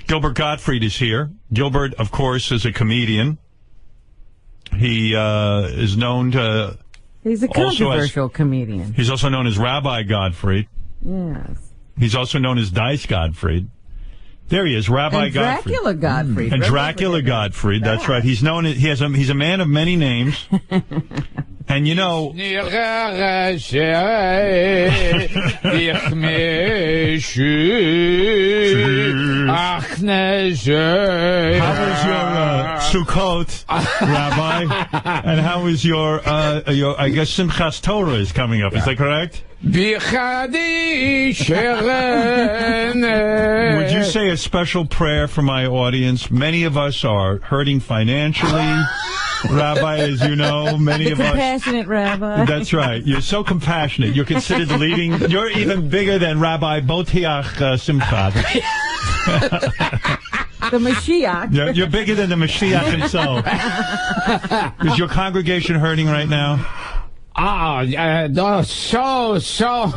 Gilbert Gottfried is here. Gilbert, of course, is a comedian. He is known to... He's a controversial comedian. He's also known as Rabbi Gottfried. Yes. He's also known as Dice Gottfried. There he is, Rabbi Gottfried. Dracula Gottfried. And Dracula Gottfried, that's right. He's known. He's a man of many names. And you know... How was your Sukkot, Rabbi? And how was your I guess Simchas Torah is coming up, is that correct? Would you say a special prayer for my audience? Many of us are hurting financially, Rabbi, as you know. Many of us. Compassionate Rabbi. That's right. You're so compassionate. You're considered the leading. You're even bigger than Rabbi Botiach Simcha. The Mashiach. You're bigger than the Mashiach himself. Is your congregation hurting right now? So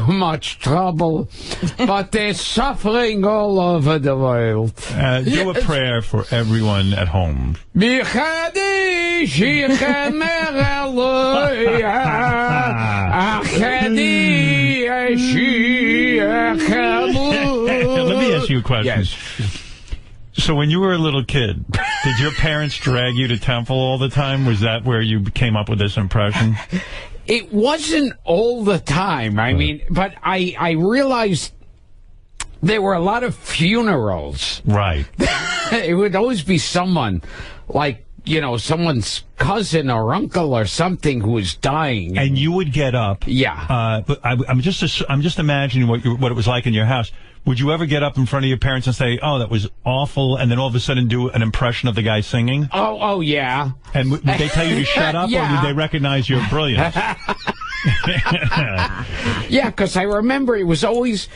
much trouble, but they're suffering all over the world. Do a prayer for everyone at home. Let me ask you a question. Yes. So when you were a little kid, did your parents drag you to temple all the time? Was that where you came up with this impression? It wasn't all the time. I mean, but I realized there were a lot of funerals. Right. It would always be someone, like, you know, someone's cousin or uncle or something who was dying. And you would get up. Yeah. But I'm just imagining what it was like in your house. Would you ever get up in front of your parents and say, "Oh, that was awful," and then all of a sudden do an impression of the guy singing? Oh, yeah. And would they tell you to shut up, yeah. or did they recognize your brilliance? Yeah, because I remember it was always...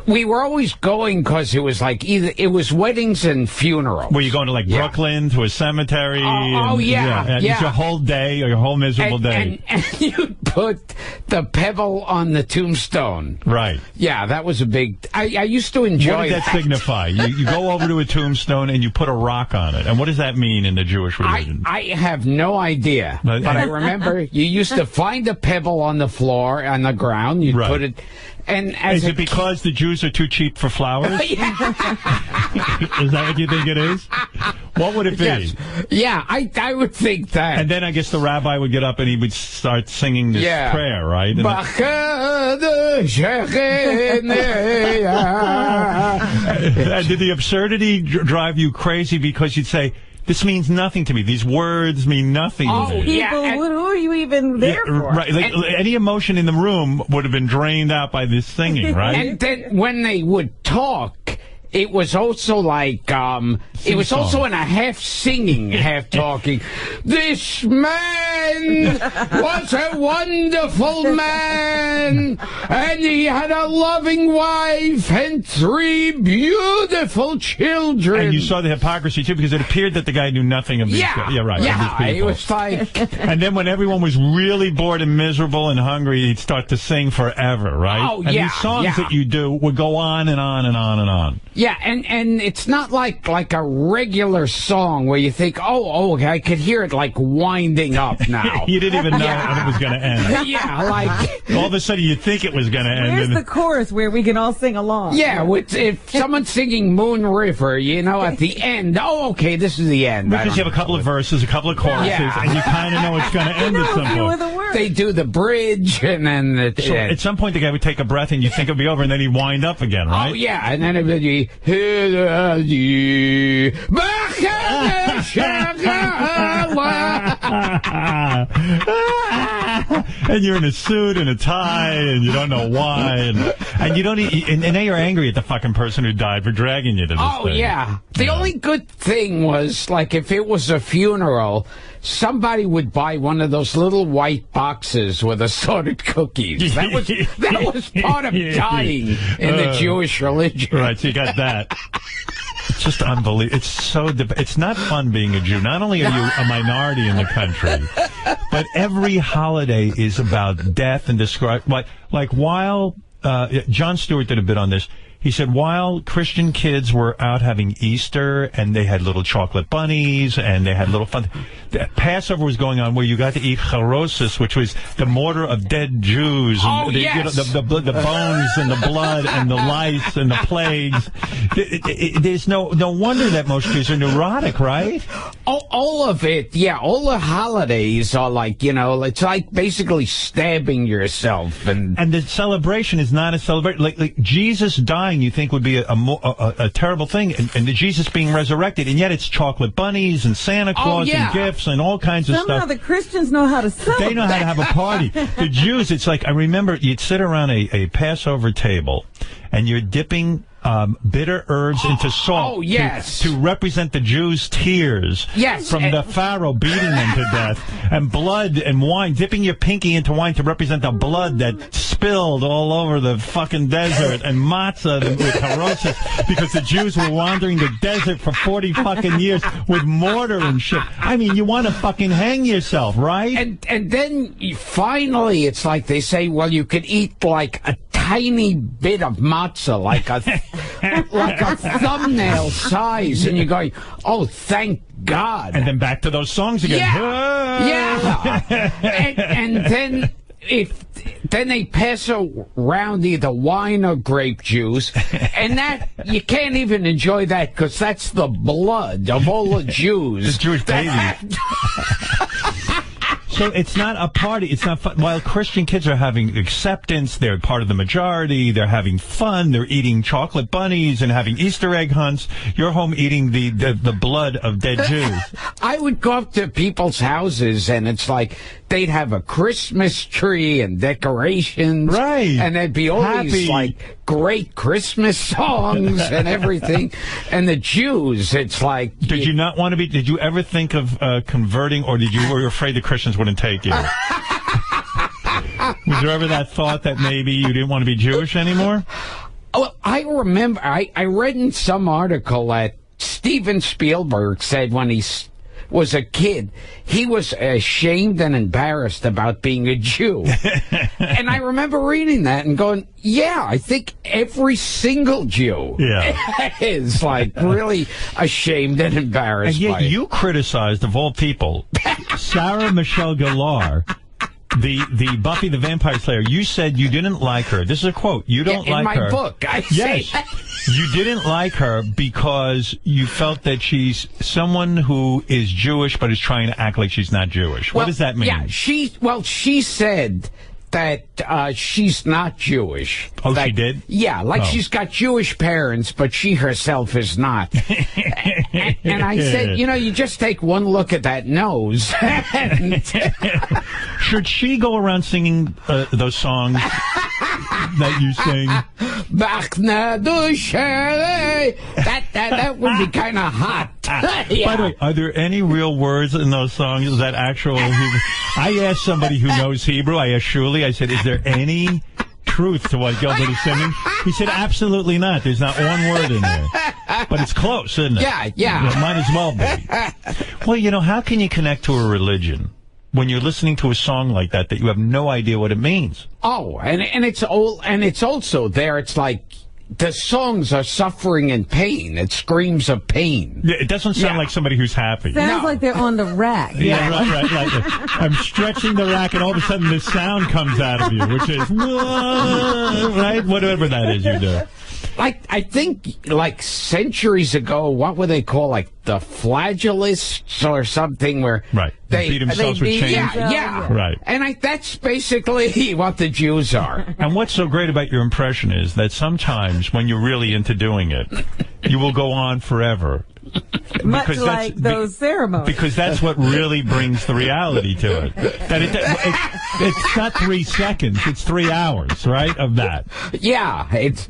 We were always going because it was like it was weddings and funerals. Were you going to like Brooklyn to a cemetery? Yeah. It's your whole day or your whole miserable day. And you put the pebble on the tombstone. Right. Yeah, that was a big... I used to enjoy What did that signify? You go over to a tombstone and you put a rock on it. And what does that mean in the Jewish religion? I have no idea. But I remember you used to find a pebble on the floor, on the ground. You'd put it... And as is it because the Jews are too cheap for flowers? Is that what you think it is? What would it be? Yes. Yeah, I would think that. And then I guess the rabbi would get up and he would start singing this prayer, right? And did the absurdity drive you crazy because you'd say, "This means nothing to me. These words mean nothing to me." People, who are you even there for? Right. Like, any emotion in the room would have been drained out by this singing, right? And then when they would talk, it was also like, it was also in a half singing, half talking. This man was a wonderful man, and he had a loving wife and 3 beautiful children. And you saw the hypocrisy, too, because it appeared that the guy knew nothing of these guys. Yeah, right. Yeah, it was like... And then when everyone was really bored and miserable and hungry, he'd start to sing forever, right? Oh, and these songs that you do would go on and on and on and on. Yeah, and it's not like a regular song where you think, oh, I could hear it like winding up now. You didn't even know when it was going to end. Yeah, like... All of a sudden you think it was going to end. Where's the chorus where we can all sing along? Yeah, if someone's singing Moon River, you know, at the end, okay, this is the end. Because you have a couple of verses, a couple of choruses, and you kind of know it's going to end at some point. They do the bridge, and then... at some point the guy would take a breath, and you'd think it would be over, and then he'd wind up again, right? Oh, yeah, and then it would be... And you're in a suit and a tie, and you don't know why, and you don't. And now you're angry at the fucking person who died for dragging you to this thing. Oh yeah. The only good thing was, like, if it was a funeral, somebody would buy one of those little white boxes with assorted cookies. That was part of dying in the Jewish religion. Right. So you got that. It's just unbelievable. It's so... It's not fun being a Jew. Not only are you a minority in the country, but every holiday is about death and describe... Like while... Jon Stewart did a bit on this. He said, while Christian kids were out having Easter and they had little chocolate bunnies and they had little fun, Passover was going on where you got to eat charosis, which was the mortar of dead Jews. And the bones and the blood and the lice and the plagues. There's no wonder that most Jews are neurotic, right? All of it, yeah. All the holidays are like, it's like basically stabbing yourself. And the celebration is not a celebration. Like Jesus dying, you think would be a terrible thing, and the Jesus being resurrected, and yet it's chocolate bunnies and Santa Claus and gifts and all kinds of stuff. Somehow the Christians know how to celebrate. They know how to have a party. The Jews, it's like, I remember you'd sit around a Passover table, and you're dipping bitter herbs into salt to represent the Jews' tears from the Pharaoh beating them to death, and blood and wine, dipping your pinky into wine to represent the blood that spilled all over the fucking desert, and matzah with harosis, because the Jews were wandering the desert for 40 fucking years with mortar and shit. I mean, you want to fucking hang yourself, right? And then finally it's like they say, well, you could eat like a tiny bit of matzah, like a thumbnail size, and you're going, oh, thank God. And then back to those songs again. And then then they pass around either wine or grape juice, and that you can't even enjoy that because that's the blood of all the Jews. The Jewish babies. So it's not a party. It's not fun. While Christian kids are having acceptance, they're part of the majority, they're having fun, they're eating chocolate bunnies and having Easter egg hunts, you're home eating the blood of dead Jews. I would go up to people's houses, and it's like they'd have a Christmas tree and decorations. Right. And there'd be all these, like, great Christmas songs and everything. And the Jews, it's like... Did you not want to be... Did you ever think of converting, or were you afraid the Christians wouldn't take you? Was there ever that thought that maybe you didn't want to be Jewish anymore? Well, I remember... I read in some article that Steven Spielberg said when he was a kid, he was ashamed and embarrassed about being a Jew. And I remember reading that and going, yeah, I think every single Jew is like really ashamed and embarrassed. And yet by it. You criticized, of all people, Sarah Michelle Gellar, the Buffy the Vampire Slayer. You said you didn't like her. This is a quote. You don't like her. In my book, I say that. You didn't like her because you felt that she's someone who is Jewish but is trying to act like she's not Jewish. What does that mean? Yeah, she said that she's not Jewish. Oh, she did? Yeah, she's got Jewish parents, but she herself is not. and I said, you just take one look at that nose. Should she go around singing those songs that you sing? That would be kind of hot. By the way, are there any real words in those songs? Is that actual Hebrew? I asked somebody who knows Hebrew. I asked Shuli. I said, is there any truth to what Gilbert is singing? He said, absolutely not. There's not one word in there. But it's close, isn't it? Yeah. It might as well be. Well, how can you connect to a religion when you're listening to a song like that you have no idea what it means? Oh, and it's also there. It's like the songs are suffering and pain. It screams of pain. Yeah, it doesn't sound like somebody who's happy. Sounds like they're on the rack. Yeah, right. I'm stretching the rack, and all of a sudden this sound comes out of you, which is, right? Whatever that is you do. I think, centuries ago, what would they call, the flagellists or something where... Right. They beat themselves with chains. Yeah. Right. And that's basically what the Jews are. And what's so great about your impression is that sometimes when you're really into doing it, you will go on forever. Much like those ceremonies. Because that's what really brings the reality to it. That it's not 3 seconds, it's 3 hours, right, of that. Yeah, it's...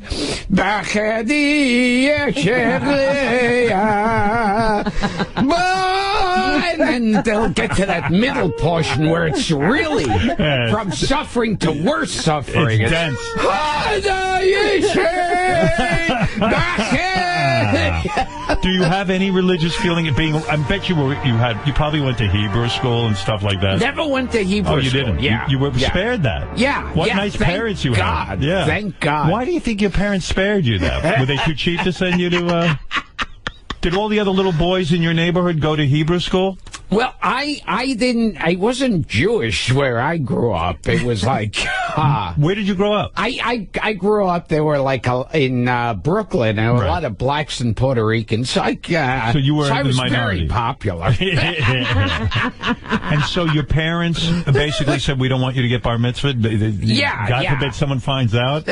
And then they'll get to that middle portion where it's really from suffering to worse suffering. It's dense. Yeah. Do you have any religious feeling of being? I bet you probably went to Hebrew school and stuff like that. Never went to Hebrew school. Oh, you didn't? Yeah. You were spared that. Yeah. What nice parents you had. Yeah. Thank God. Why do you think your parents spared you that? Were they too cheap to send you to... Did all the other little boys in your neighborhood go to Hebrew school? Well, I wasn't Jewish where I grew up. It was like... Where did you grow up? I grew up, there were like in Brooklyn, and there were a lot of blacks and Puerto Ricans. So you were I was the minority. very popular. And so your parents basically said, we don't want you to get bar mitzvah? God forbid someone finds out?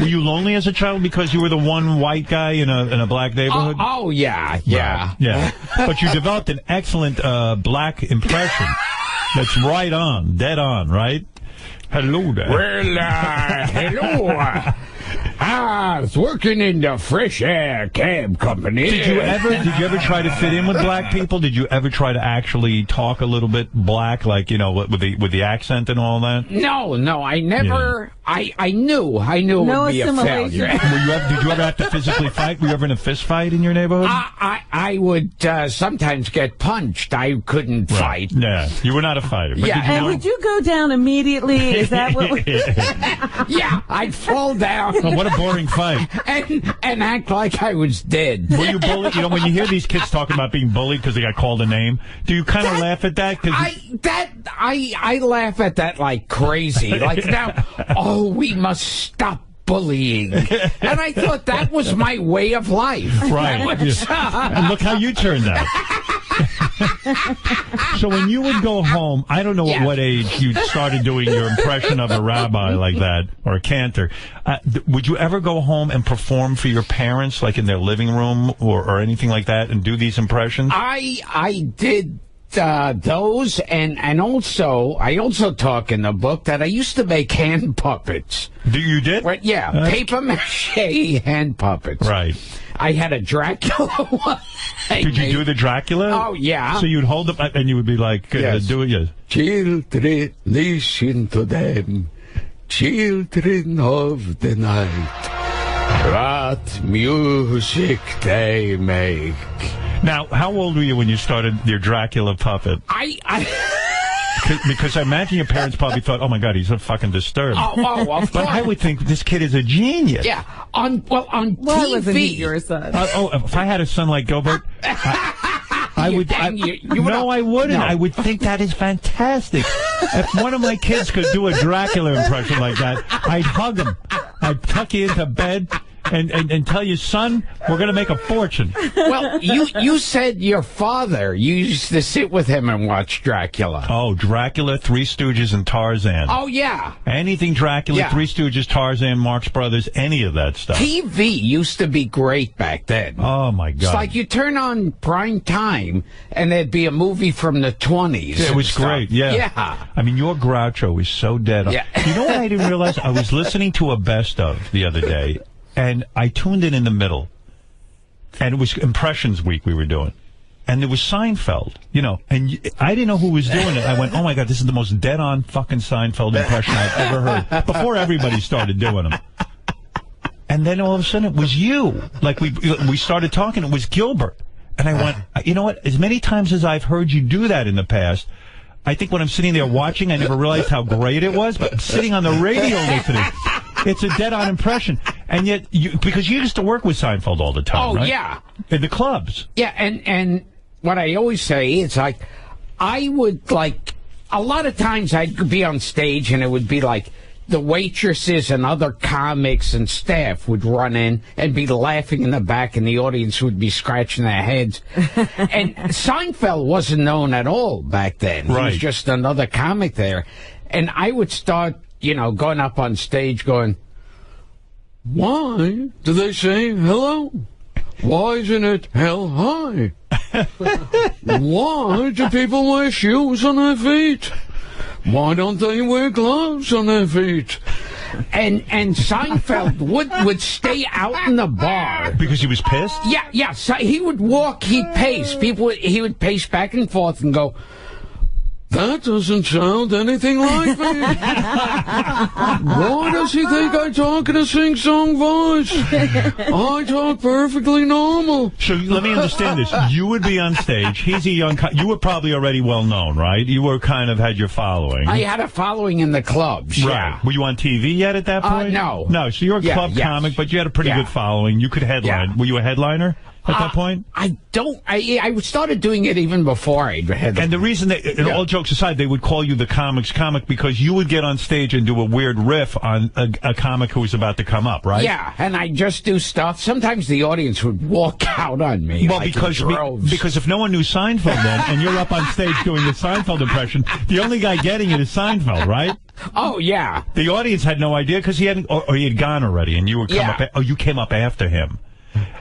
Were you lonely as a child because you were the one white guy in a black neighborhood? Oh yeah. Right. Yeah. But you developed an excellent black impression. That's right on, dead on, right? Hello there. Well, hello. I was working in the fresh air cab company. Did you ever try to fit in with black people? Did you ever try to actually talk a little bit black, like, with the accent and all that? No, I never. Yeah. I knew it would be a failure. Did you ever have to physically fight? Were you ever in a fist fight in your neighborhood? I would sometimes get punched. I couldn't fight. Yeah, you were not a fighter. But and would you go down immediately? Is that what? Yeah, I'd fall down. Oh, what a boring fight. And act like I was dead. Were you bullied? When you hear these kids talking about being bullied because they got called a name, do you kind of laugh at that? I laugh at that like crazy. Like now, we must stop bullying. And I thought that was my way of life. Right. And look how you turned out. So when you would go home, I don't know at what age you started doing your impression of a rabbi like that, or a cantor. Would you ever go home and perform for your parents, like in their living room or anything like that, and do these impressions? I did those, and I also talk in the book that I used to make hand puppets. You did? Right, yeah, paper mache hand puppets. Right. I had a Dracula one. Did you do the Dracula? Oh, yeah. So you'd hold up and you would be like, do it, yes. Children, listen to them. Children of the night. What music they make. Now, how old were you when you started your Dracula puppet? Because I imagine your parents probably thought, oh, my God, he's so fucking disturbed. Of course. But I would think this kid is a genius. Yeah. On TV. Why wasn't he your son? If I had a son like Gilbert, I would. I wouldn't. No. I would think that is fantastic. If one of my kids could do a Dracula impression like that, I'd hug him. I'd tuck you into bed. And tell you, son, we're going to make a fortune. Well, you said your father, you used to sit with him and watch Dracula. Oh, Dracula, Three Stooges, and Tarzan. Oh, yeah. Anything Dracula, Three Stooges, Tarzan, Marx Brothers, any of that stuff. TV used to be great back then. Oh, my God. It's like you turn on prime time, and there'd be a movie from the 20s. It was great, yeah. I mean, your Groucho is so dead on. Yeah. You know what I didn't realize? I was listening to a best of the other day. And I tuned in the middle, and it was Impressions Week we were doing. And it was Seinfeld, and I didn't know who was doing it. I went, oh, my God, this is the most dead-on fucking Seinfeld impression I've ever heard, before everybody started doing them. And then all of a sudden it was you. Like, we started talking, it was Gilbert. And I went, you know what, as many times as I've heard you do that in the past, I think when I'm sitting there watching, I never realized how great it was, but sitting on the radio listening, it's a dead-on impression. And yet, because you used to work with Seinfeld all the time, right? Oh, yeah. In the clubs. Yeah, and what I always say, it's like, I would, like, a lot of times I'd be on stage and it would be like, the waitresses and other comics and staff would run in and be laughing in the back, and the audience would be scratching their heads. And Seinfeld wasn't known at all back then. Right. He was just another comic there. And I would start, going up on stage going, why do they say hello? Why isn't it hell high? Why do people wear shoes on their feet? Why don't they wear gloves on their feet? And Seinfeld would stay out in the bar. Because he was pissed? Yeah. So he would walk, he'd pace. He would pace back and forth and go, That doesn't sound anything like me. Why does he think I talk in a sing-song voice? I talk perfectly normal. So let me understand this. You would be on stage. He's a young... You were probably already well known, right? You were kind of had your following. I had a following in the clubs, right. Yeah. Were you on TV yet at that point? No. No, so you're a club comic, but you had a pretty good following. You could headline. Were you a headliner at that point? I started doing it even before I headlined. And the reason that, and all jokes aside, they would call you the comic's comic because you would get on stage and do a weird riff on a comic who was about to come up, right? Yeah, and I just do stuff. Sometimes the audience would walk out on me. Well, like because if no one knew Seinfeld then, and you're up on stage doing the Seinfeld impression, the only guy getting it is Seinfeld, right? Oh, yeah. The audience had no idea because he hadn't, or he had gone already, and you would come up. Oh, you came up after him.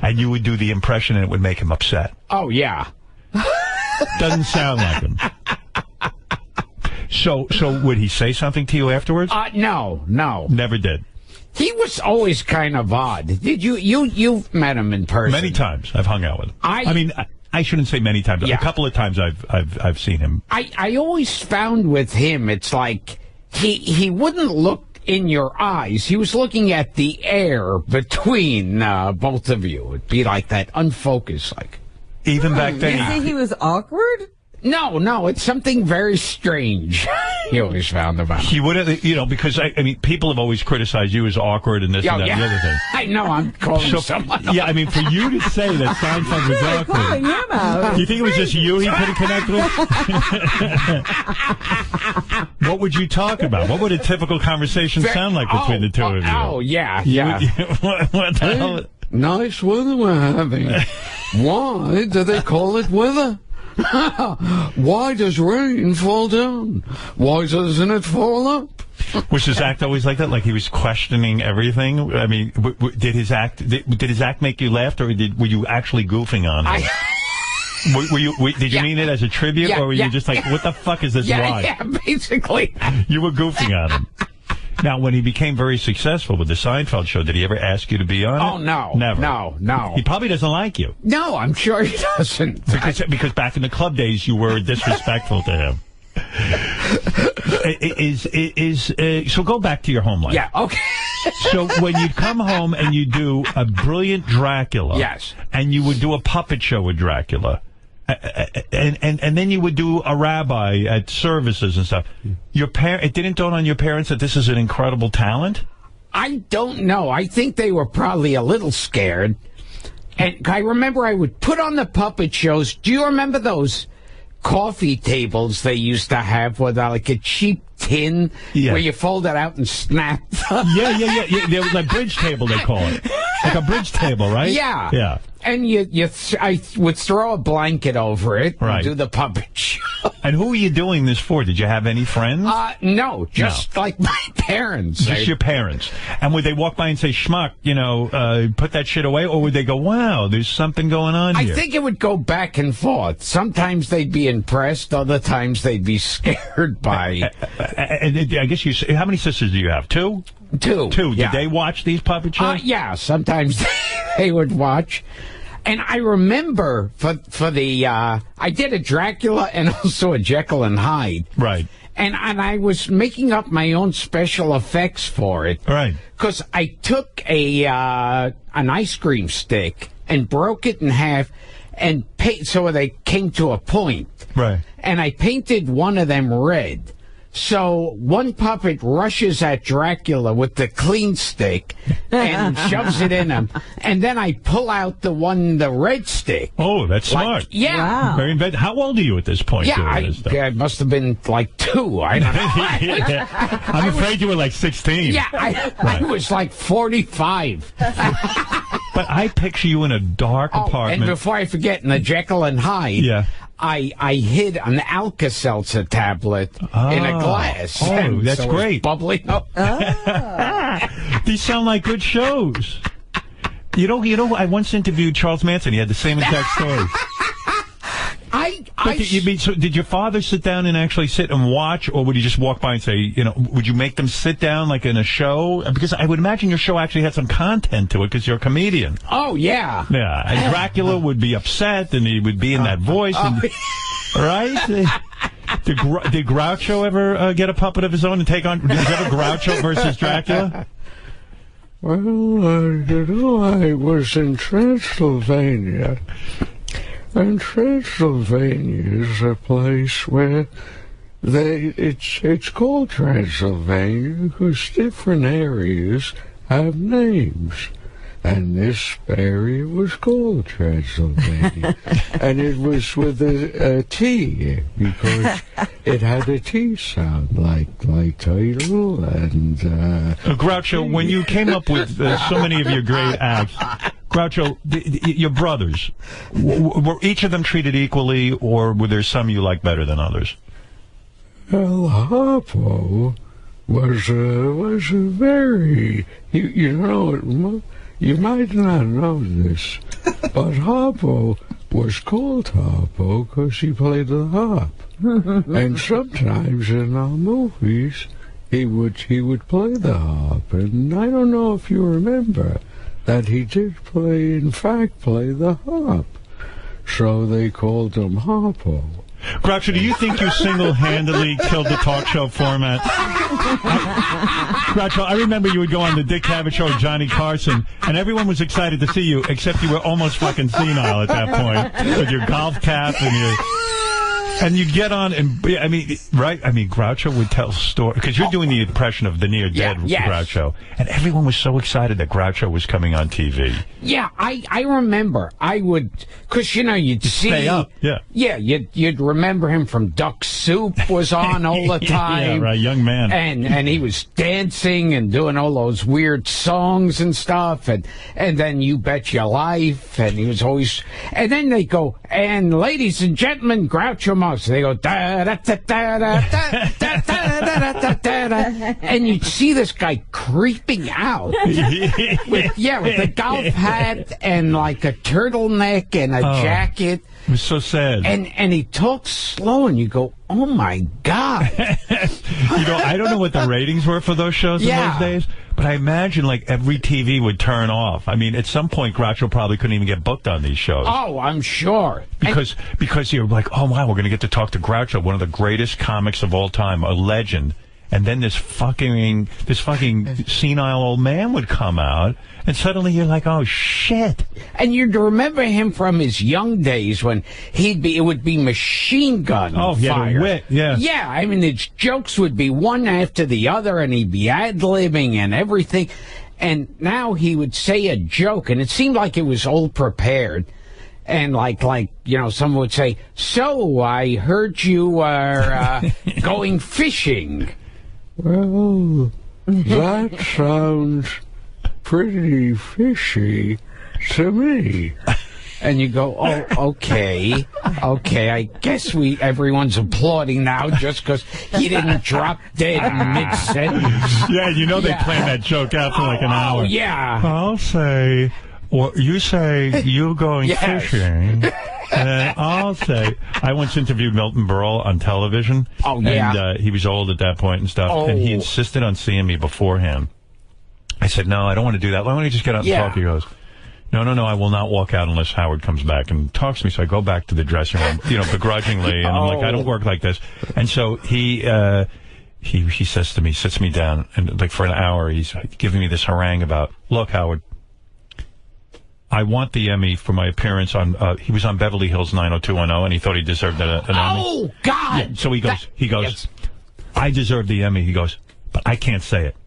And you would do the impression, and it would make him upset. Oh, yeah. Doesn't sound like him. So would he say something to you afterwards? No. Never did. He was always kind of odd. Did you've met him in person? Many times I've hung out with him. I mean, I shouldn't say many times. A couple of times I've seen him. I always found with him, it's like he wouldn't look in your eyes. He was looking at the air between both of you. It'd be like that, unfocused, like. Even back then. You think he was awkward? No, it's something very strange. He always found about him. He wouldn't, because I mean, people have always criticized you as awkward and this and that and the other thing. I know, I'm calling someone. Yeah, I mean, for you to say that Seinfeld was awkward. Calling him out. You think it was just you he couldn't connect with? What would you talk about? What would a typical conversation sound like between the two of you? Oh, yeah. What the hell? Nice weather we're having. Why do they call it weather? Why does rain fall down? Why doesn't it fall up? Was his act always like that? Like he was questioning everything? I mean, did his act make you laugh, or were you actually goofing on him? Did you mean it as a tribute, or were you just like, what the fuck is this lie? Yeah, basically. You were goofing on him. Now, when he became very successful with the Seinfeld show, did he ever ask you to be on it? Oh, no. Never. No. He probably doesn't like you. No, I'm sure he doesn't. Because back in the club days, you were disrespectful to him. So go back to your home life. Yeah, okay. So when you'd come home and you do a brilliant Dracula. Yes. And you would do a puppet show with Dracula. And then you would do a rabbi at services and stuff. It didn't dawn on your parents that this is an incredible talent? I don't know. I think they were probably a little scared. And I remember I would put on the puppet shows. Do you remember those coffee tables they used to have with like a cheap tin where you fold it out and snap? Yeah. There was a bridge table, they call it. Like a bridge table, right? Yeah. Yeah. And I would throw a blanket over it and do the puppet show. And who were you doing this for? Did you have any friends? No, just like my parents. Just your parents. And would they walk by and say, schmuck, put that shit away? Or would they go, wow, there's something going on here? I think it would go back and forth. Sometimes they'd be impressed. Other times they'd be scared by... And I guess how many sisters do you have? Two? Two. Did they watch these puppet shows? Yeah, sometimes they would watch. And I remember for the I did a Dracula and also a Jekyll and Hyde. Right. And I was making up my own special effects for it. Right. Because I took an ice cream stick and broke it in half and so they came to a point. Right. And I painted one of them red. So one puppet rushes at Dracula with the clean stick and shoves it in him. And then I pull out the red stick. Oh, that's smart. Yeah. Wow. Very inventive. How old are you at this point? Yeah, I must have been like 2. I don't know. I'm afraid you were like 16. Yeah, I was like 45. But I picture you in a dark apartment. And before I forget, in the Jekyll and Hyde, I hid an Alka-Seltzer tablet in a glass. Oh, that's so great. Bubbling up. These sound like good shows. You know, I once interviewed Charles Manson. He had the same exact story. So did your father sit down and actually sit and watch, or would he just walk by and say, would you make them sit down like in a show? Because I would imagine your show actually had some content to it because you're a comedian. Oh, yeah. Yeah, and Dracula would be upset and he would be in that voice. Right? Did Groucho ever get a puppet of his own and take on? Did you ever Groucho versus Dracula? Well, I was in Transylvania. And Transylvania is a place where it's called Transylvania because different areas have names. And this area was called Transylvania. And it was with a T, because it had a T sound, like title and... Groucho, when you came up with so many of your great acts, Groucho, your brothers, were each of them treated equally, or were there some you liked better than others? Well, Harpo was a very... You know... You might not know this, but Harpo was called Harpo because he played the harp. And sometimes in our movies, he would play the harp. And I don't know if you remember that he did in fact play the harp. So they called him Harpo. Groucho, do you think you single-handedly killed the talk show format? Groucho, I remember you would go on the Dick Cavett Show with Johnny Carson, and everyone was excited to see you, except you were almost fucking senile at that point, with your golf cap and your... And you'd get on, and I mean, right? I mean, Groucho would tell stories, because you're doing the impression of the near-dead Groucho, and everyone was so excited that Groucho was coming on TV. Yeah, I remember. I would, because, you know, you'd see... Stay up, yeah. Yeah, you'd remember him from Duck Soup was on all the time. Yeah, right, young man. And he was dancing and doing all those weird songs and stuff, and then You Bet Your Life, and he was always... And then they go, and ladies and gentlemen, Groucho Marx. They go da da da da da da da da da da da, and you'd see this guy creeping out with the golf hat and like a turtleneck and a jacket. It was so sad. And he talks slow, and you go, oh my God. You know, I don't know what the ratings were for those shows in those days, but I imagine like every TV would turn off. I mean, at some point, Groucho probably couldn't even get booked on these shows. Oh, I'm sure. Because you're like, oh wow, we're going to get to talk to Groucho, one of the greatest comics of all time, a legend. And then this fucking senile old man would come out, and suddenly you're like, oh shit. And you'd remember him from his young days when it would be machine gun fire. Oh, he had a wit, yeah. Yeah, I mean, his jokes would be one after the other, and he'd be ad-libbing and everything. And now he would say a joke, and it seemed like it was all prepared. And like you know, someone would say, so I heard you are going fishing. Well, that sounds pretty fishy to me. And you go, oh, okay, I guess everyone's applauding now just because he didn't drop dead mid-sentence. Yeah, you know they planned that joke out for like an hour. Oh, yeah. I'll say, or you say you going fishing. And I'll say, I once interviewed Milton Berle on television. Oh, yeah. And he was old at that point and stuff. Oh. And he insisted on seeing me beforehand. I said, no, I don't want to do that. Why don't you just get out and talk? He goes, no, I will not walk out unless Howard comes back and talks to me. So I go back to the dressing room, you know, begrudgingly. And I'm like, I don't work like this. And so he says to me, sits me down, and like for an hour, he's giving me this harangue about, look, Howard, I want the Emmy for my appearance on, he was on Beverly Hills 90210, and he thought he deserved an Emmy. Oh, God! Yeah, so he goes, I deserve the Emmy. He goes, but I can't say it.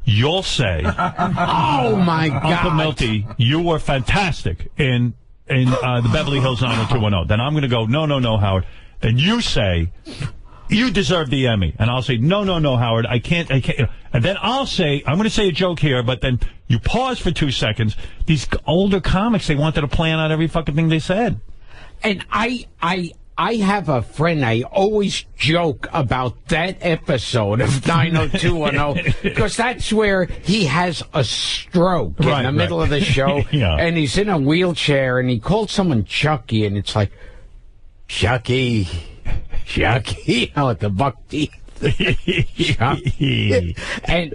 You'll say, oh, my God. Uncle Milty, you were fantastic in the Beverly Hills 90210. Then I'm going to go, no, Howard. Then you say, you deserve the Emmy. And I'll say, no, Howard, I can't. And then I'll say, I'm going to say a joke here, but then you pause for 2 seconds. These older comics, they wanted to plan out every fucking thing they said. And I have a friend, I always joke about that episode of 90210, because that's where he has a stroke in the middle of the show, and he's in a wheelchair, and he called someone Chucky, and it's like, Chucky, oh, the buck teeth. Chucky. And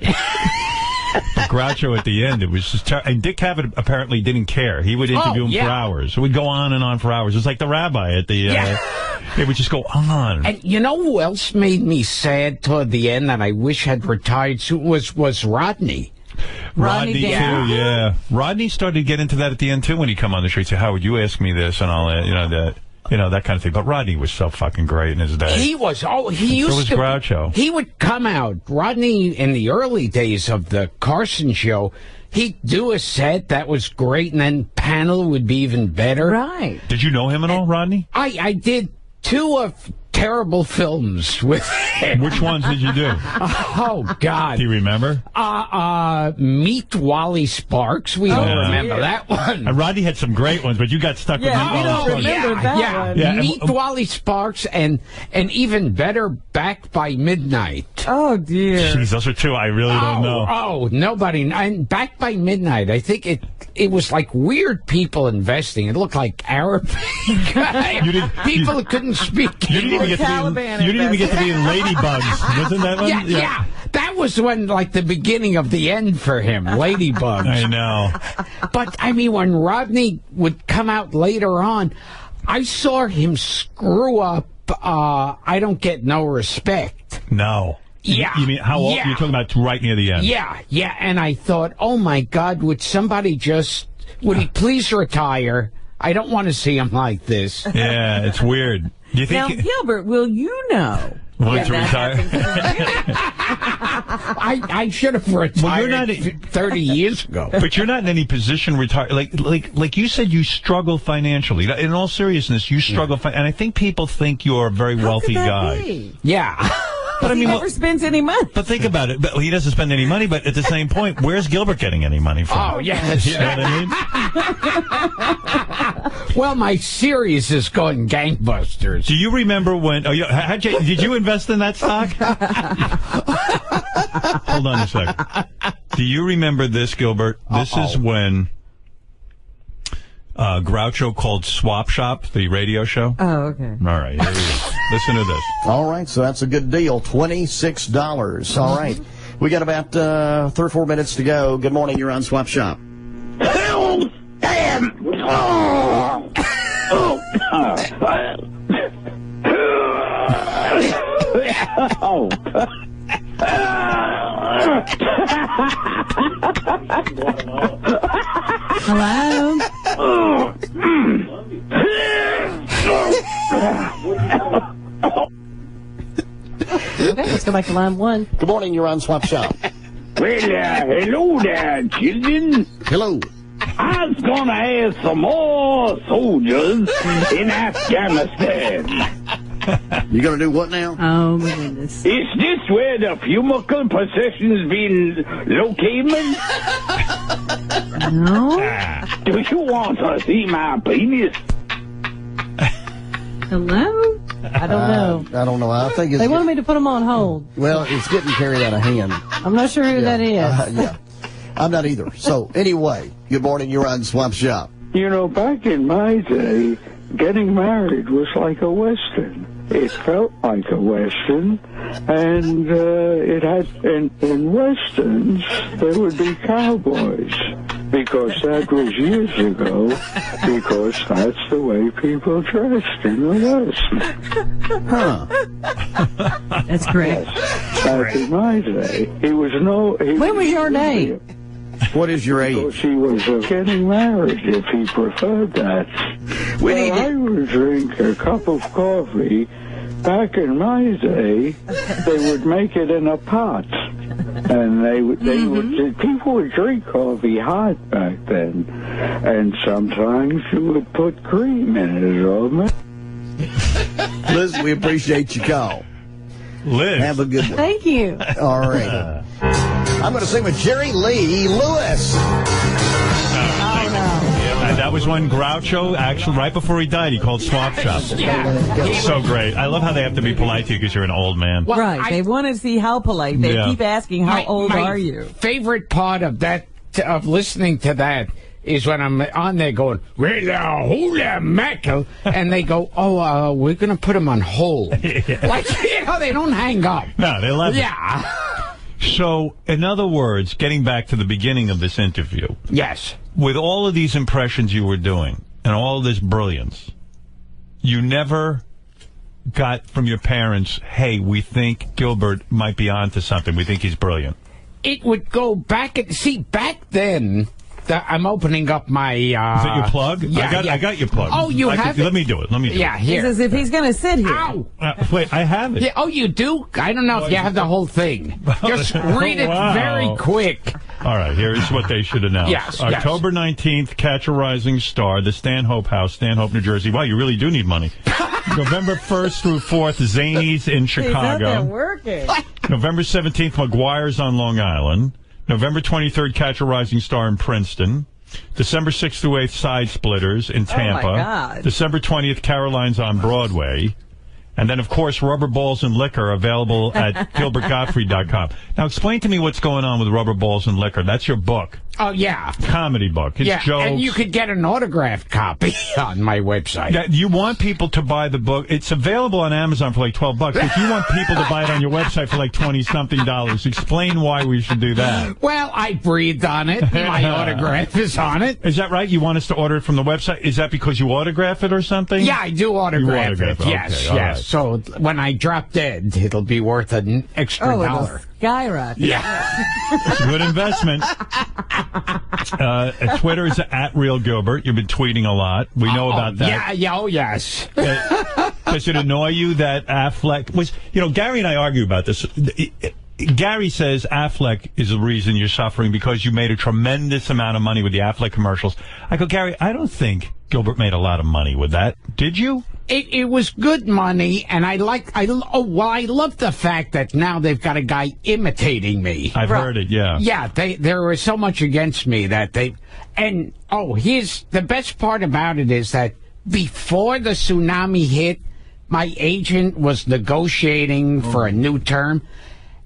But Groucho at the end, it was just and Dick Cavett apparently didn't care. He would interview him for hours. It would go on and on for hours. It was like the rabbi at the... It would just go on. And you know who else made me sad toward the end and I wish had retired soon was Rodney. Rodney too, yeah. Rodney started to get into that at the end, too, when he'd come on the street and say, Howard, you ask me this and all that, that kind of thing. But Rodney was so fucking great in his day. He was. He used to. So was Groucho. He would come out. Rodney, in the early days of the Carson show, he'd do a set that was great, and then panel would be even better. Right. Did you know him at all, Rodney? I did 2 of terrible films with him. Which ones did you do? Oh, God. Do you remember? Meet Wally Sparks. We all remember that one. And Rodney had some great ones, but you got stuck with Meet Wally Sparks. Remember that one. Yeah. Meet Wally Sparks and even better, Back by Midnight. Oh, dear. Jeez, those are 2 I really don't know. Oh, nobody. And Back by Midnight, I think it was like weird people investing. It looked like Arab people who couldn't speak English. You didn't even get to be in Ladybugs. Wasn't that one? Yeah. That was when, like, the beginning of the end for him, Ladybugs. I know. But, I mean, when Rodney would come out later on, I saw him screw up I Don't Get No Respect. No. Yeah. You mean how old? You're talking about right near the end. Yeah. And I thought, oh, my God, would he please retire? I don't want to see him like this. Yeah, it's weird. You think now, Gilbert, will you know? Want to retire? I should have retired 30 years ago. But you're not in any position retire. Like you said, you struggle financially. In all seriousness, you struggle. And I think people think you're a very wealthy guy. Be? Yeah. But I mean, he never spends any money. But think about it. But he doesn't spend any money. But at the same point, where's Gilbert getting any money from? Oh, yes. You know what I mean? Well, my series is going gangbusters. Do you remember when? Did you invest in that stock? Hold on a second. Do you remember this, Gilbert? This is when Groucho called Swap Shop, the radio show. Oh, okay. All right, here we go. Listen to this. All right, so that's a good deal. $26. All right. We got about 3 or 4 minutes to go. Good morning. You're on Swap Shop. Oh, damn. Hello? Okay, let's go back to line 1. Good morning. You're on Swap Shop. Well, hello there, children. Hello. I was going to ask some more soldiers in Afghanistan. You going to do what now? Oh, my goodness. Is this where the fumicle procession's been located? No. Do you want to see my penis? Hello? I don't know. I don't know. I think they wanted me to put them on hold. Well, it's getting carried out of hand. I'm not sure who that is. Yeah. I'm not either. So, anyway, good morning. You're on Swap Shop. You know, back in my day, getting married was like a Western. It felt like a Western, and it had, in Westerns, there would be cowboys, because that was years ago, because that's the way people dressed in the West. Huh. That's great. Yes. Back in my day, when was your day? What is your age? Because he was getting married, if he preferred that. I would drink a cup of coffee. Back in my day, they would make it in a pot, and people would drink coffee hot back then, and sometimes you would put cream in it, old man. Liz, we appreciate your call. Liz, have a good one. Thank you. All right. I'm going to sing with Jerry Lee Lewis. That was when Groucho, actually, right before he died, he called Swap Shop. It's so great. I love how they have to be polite to you because you're an old man. Well, right. They want to see how polite. They keep asking, how old are you? Favorite part of that, of listening to that, is when I'm on there going, well, holy mackerel, and they go, we're going to put him on hold. Like, they don't hang up. No, they love it. Yeah. So, in other words, getting back to the beginning of this interview. Yes. With all of these impressions you were doing and all of this brilliance, you never got from your parents, hey, we think Gilbert might be onto something. We think he's brilliant. It would go back and see back then. I'm opening up my. Is that your plug? Yeah, I got your plug. Oh, you have it? Let me do it. Yeah, here. It's as if he's going to sit here. Ow! Wait, I have it. Yeah, oh, you do? I don't know if you have the whole thing. Just read it very quick. All right, here's what they should announce. Yes, October 19th, Catch a Rising Star, the Stanhope House, Stanhope, New Jersey. Wow, you really do need money. November 1st through 4th, Zanies in Chicago. He's out there working. November 17th, McGuire's on Long Island. November 23rd, Catch a Rising Star in Princeton. December 6th through 8th, Side Splitters in Tampa. Oh, my God. December 20th, Caroline's on Broadway. And then, of course, Rubber Balls and Liquor available at GilbertGottfried.com. Now, explain to me what's going on with Rubber Balls and Liquor. That's your book. Oh, yeah. Comedy book. It's jokes. And you could get an autographed copy on my website. Yeah, you want people to buy the book. It's available on Amazon for like $12. If you want people to buy it on your website for like $20-something, explain why we should do that. Well, I breathed on it. My autograph is on it. Is that right? You want us to order it from the website? Is that because you autograph it or something? Yeah, I do autograph it. Okay, yes. right. So when I drop dead, it'll be worth an extra $1. Skyrocket. Yeah. It's a good investment. Twitter is at Real Gilbert. You've been tweeting a lot. We know about that. Yeah, oh, yes. Does it annoy you that Affleck was, Gary and I argue about this. Gary says Affleck is the reason you're suffering because you made a tremendous amount of money with the Affleck commercials. I go, Gary, I don't think Gilbert made a lot of money with that. Did you? It was good money, and I love the fact that now they've got a guy imitating me. I've heard it, yeah. Yeah, there was so much against me that here's the best part about it is that before the tsunami hit, my agent was negotiating for a new term.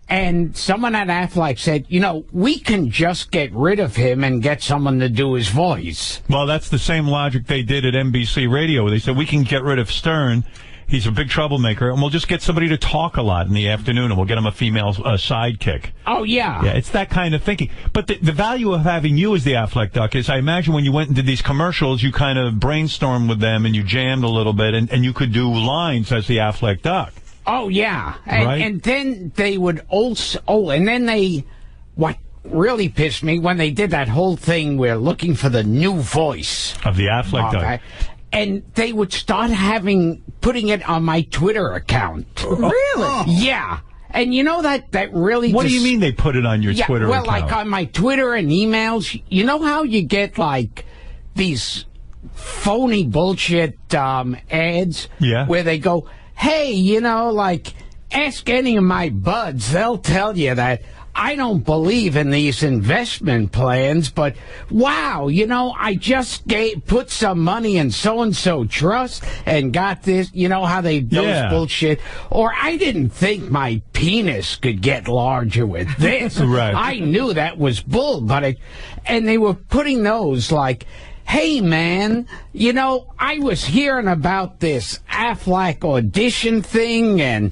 And someone at Affleck said, we can just get rid of him and get someone to do his voice. Well, that's the same logic they did at NBC Radio, where they said, we can get rid of Stern. He's a big troublemaker, and we'll just get somebody to talk a lot in the afternoon, and we'll get him a female sidekick. Oh, yeah. Yeah, it's that kind of thinking. But the value of having you as the Affleck duck is, I imagine when you went and did these commercials, you kind of brainstormed with them, and you jammed a little bit, and you could do lines as the Affleck duck. Oh, yeah. And then they would also... Oh, and then what really pissed me, when they did that whole thing, we're looking for the new voice. Of the Affleck duck. And they would start putting it on my Twitter account. Really? Yeah. And that really... What do you mean they put it on your Twitter account? Well, like on my Twitter and emails, you know how you get, like, these phony bullshit ads? Yeah. Where they go... Hey, ask any of my buds. They'll tell you that I don't believe in these investment plans, but wow, I just put some money in so-and-so trust and got this, how those bullshit. Or I didn't think my penis could get larger with this. Right. I knew that was bull, and they were putting those like, hey, man, I was hearing about this Affleck audition thing, and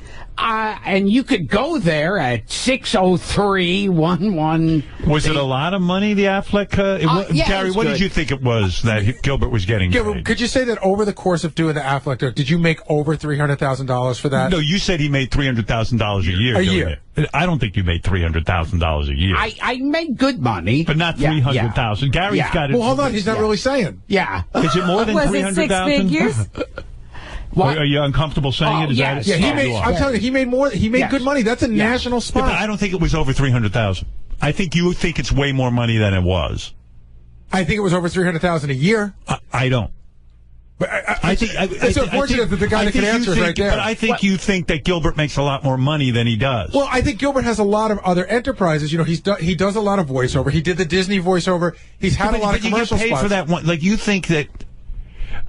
you could go there at 603-11. Was it a lot of money, the Affleck? Gary, what did you think it was that Gilbert was getting paid? Could you say that over the course of doing the Affleck duck, did you make over $300,000 for that? No, you said he made $300,000 a year. A year. I don't think you made $300,000 a year. I made good money. But not $300,000. Gary's got it. Well, hold on. He's not really saying. Yeah. Is it more than $300,000? Was it 6 figures? What? Are you uncomfortable saying it? Is yes. that I'm telling you, he made more. He made good money. That's a national spot. Yeah, but I don't think it was over $300,000. I think you think it's way more money than it was. I think it was over $300,000 a year. I don't. But I think it's unfortunate that the guy that can answer is right there. But I think you think that Gilbert makes a lot more money than he does. Well, I think Gilbert has a lot of other enterprises. He does a lot of voiceover. He did the Disney voiceover. He's had a lot of commercial spots. You get paid for that one. Like, you think that...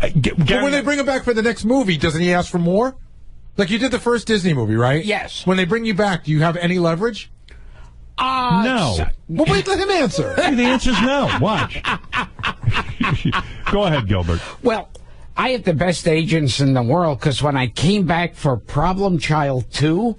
But when they bring him back for the next movie, doesn't he ask for more? Like, you did the first Disney movie, right? Yes. When they bring you back, do you have any leverage? No. Well, wait, let him answer. The answer's no. Watch. Go ahead, Gilbert. Well, I have the best agents in the world, because when I came back for Problem Child 2,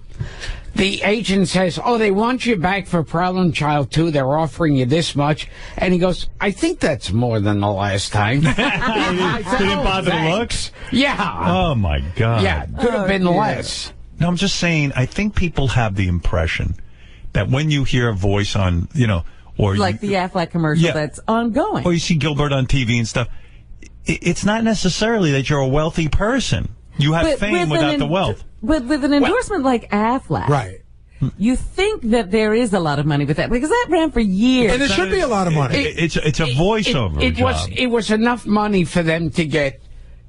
the agent says, "Oh, they want you back for Problem Child 2. They're offering you this much." And he goes, "I think that's more than the last time." Didn't bother to look? Yeah. Oh, my God. Yeah, could have been less. No, I'm just saying, I think people have the impression that when you hear a voice on, or like the Affleck commercial that's ongoing. Or you see Gilbert on TV and stuff, it's not necessarily that you're a wealthy person. You have fame without the wealth. But with an endorsement like Affleck, right? You think that there is a lot of money with that, because that ran for years. And there should be a lot of money. It's a voiceover job. It was enough money for them to get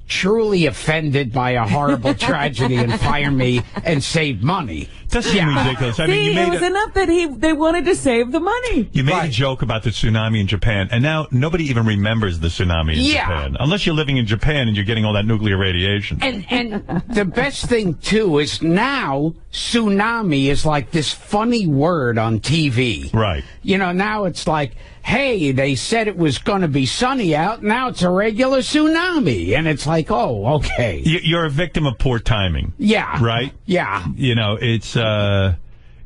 truly offended by a horrible tragedy and fire me and save money. Doesn't seem ridiculous. I mean, it was enough that they wanted to save the money. You made a joke about the tsunami in Japan, and now nobody even remembers the tsunami in Japan. Unless you're living in Japan and you're getting all that nuclear radiation. And the best thing, too, is now tsunami is like this funny word on TV. Right. Now it's like, hey, they said it was going to be sunny out. Now it's a regular tsunami. And it's like, oh, okay. You're a victim of poor timing. Yeah. Right? Yeah.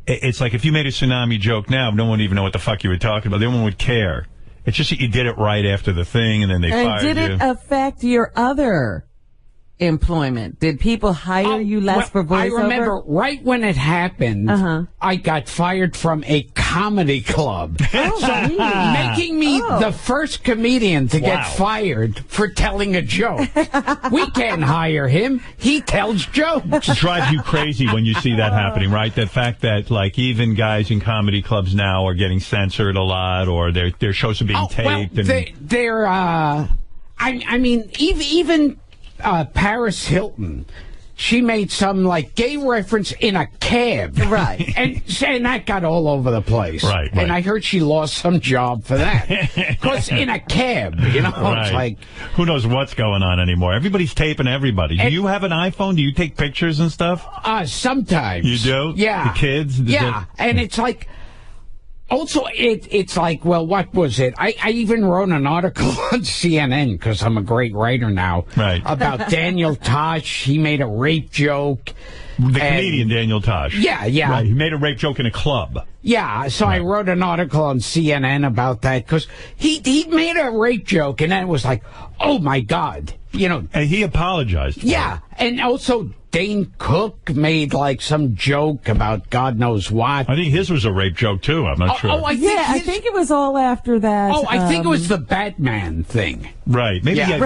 It's like if you made a tsunami joke now, no one would even know what the fuck you were talking about. No one would care. It's just that you did it right after the thing, and then they fired you. And did it affect your other employment? Did people hire you less for voiceover? I remember right when it happened, I got fired from a comedy club. Making me the first comedian to get fired for telling a joke. We can't hire him. He tells jokes. It drives you crazy when you see that happening, right? The fact that, like, even guys in comedy clubs now are getting censored a lot, or their shows are being taped. Well, I mean, even Paris Hilton, she made some gay reference in a cab, right? And that got all over the place, right? And I heard she lost some job for that, because in a cab, it's like, who knows what's going on anymore? Everybody's taping everybody. Do you have an iPhone? Do you take pictures and stuff? Sometimes. You do? Yeah. The kids? And it's like. Also, it's like, well, what was it? I even wrote an article on CNN, because I'm a great writer now, about Daniel Tosh. He made a rape joke. The comedian Daniel Tosh. Yeah. Right. He made a rape joke in a club. Yeah, so I wrote an article on CNN about that, because he made a rape joke, and then it was like, oh, my God. And he apologized for it. And also Dane Cook made some joke about God knows what. I think his was a rape joke too. I'm not sure. I think it was all after that. Oh, I think it was the Batman thing. Right. Maybe he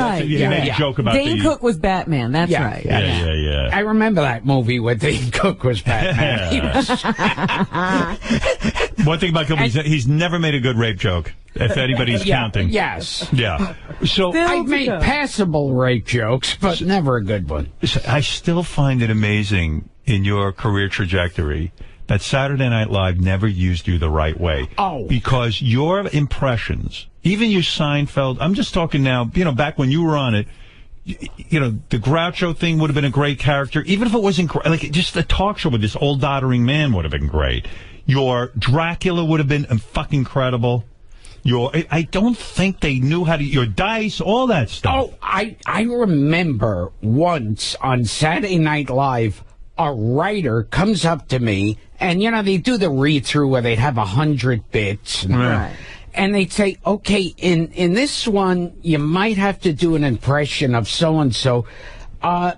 made a joke about Dane Cook was Batman. That's right. Yeah. I remember that movie where Dane Cook was Batman. One thing about Gilbert, he's never made a good rape joke. If anybody's counting. Yes. Yeah. So I've made passable rape jokes, but never a good one. I still find it amazing in your career trajectory that Saturday Night Live never used you the right way. Oh. Because your impressions, even your Seinfeld, I'm just talking now, back when you were on it, the Groucho thing would have been a great character, even if it wasn't just a talk show with this old doddering man would have been great. Your Dracula would have been fucking incredible. I don't think they knew how to, your dice, all that stuff. Oh, I remember once on Saturday Night Live, a writer comes up to me, and, they do the read-through where they'd have 100 bits. And they'd say, okay, in this one, you might have to do an impression of so-and-so.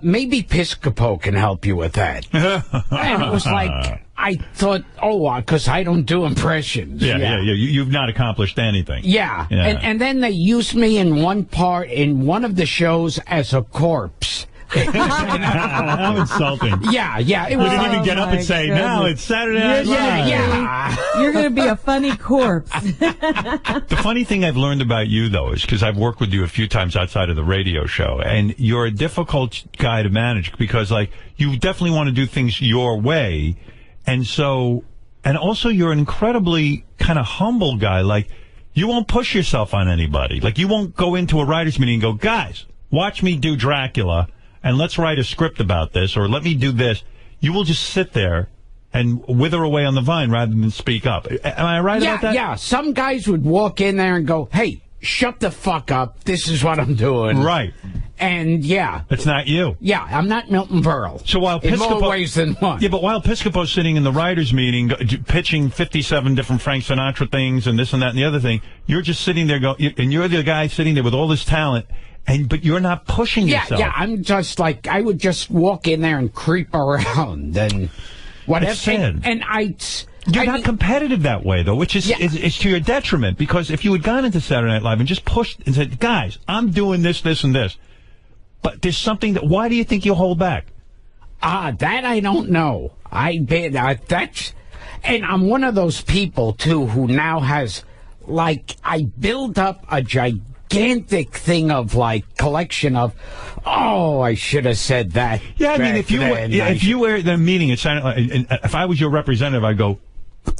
Maybe Piscopo can help you with that. And it was like, I thought, because I don't do impressions. Yeah. You've not accomplished anything. Yeah. And then they used me in one part in one of the shows as a corpse. How insulting. Yeah. It was, didn't even get up and say, now it's Saturday Night Live. Yeah. You're going to be a funny corpse. The funny thing I've learned about you, though, is because I've worked with you a few times outside of the radio show, and you're a difficult guy to manage because, you definitely want to do things your way. And also you're an incredibly kind of humble guy. You won't push yourself on anybody. You won't go into a writer's meeting and go, guys, watch me do Dracula, and let's write a script about this, or let me do this. You will just sit there and wither away on the vine rather than speak up. Am I right about that? Yeah, some guys would walk in there and go, hey, shut the fuck up. This is what I'm doing. Right. And yeah, it's not you. Yeah, I'm not Milton Berle. So while in more ways than one. Yeah, but while Piscopo's sitting in the writers' meeting, pitching 57 different Frank Sinatra things and this and that and the other thing, you're just sitting there and you're the guy sitting there with all this talent, but you're not pushing yourself. Yeah, I'm just like I would just walk in there and creep around and whatever. It's sad. And You're not competitive that way, though, which is to your detriment. Because if you had gone into Saturday Night Live and just pushed and said, guys, I'm doing this, this, and this, but there's something that, why do you think you'll hold back? That I don't know. And I'm one of those people, too, who now has, like, I build up a gigantic thing of, like, collection of, oh, I should have said that. Yeah, I mean, if you were at the meeting, if I was your representative, I'd go,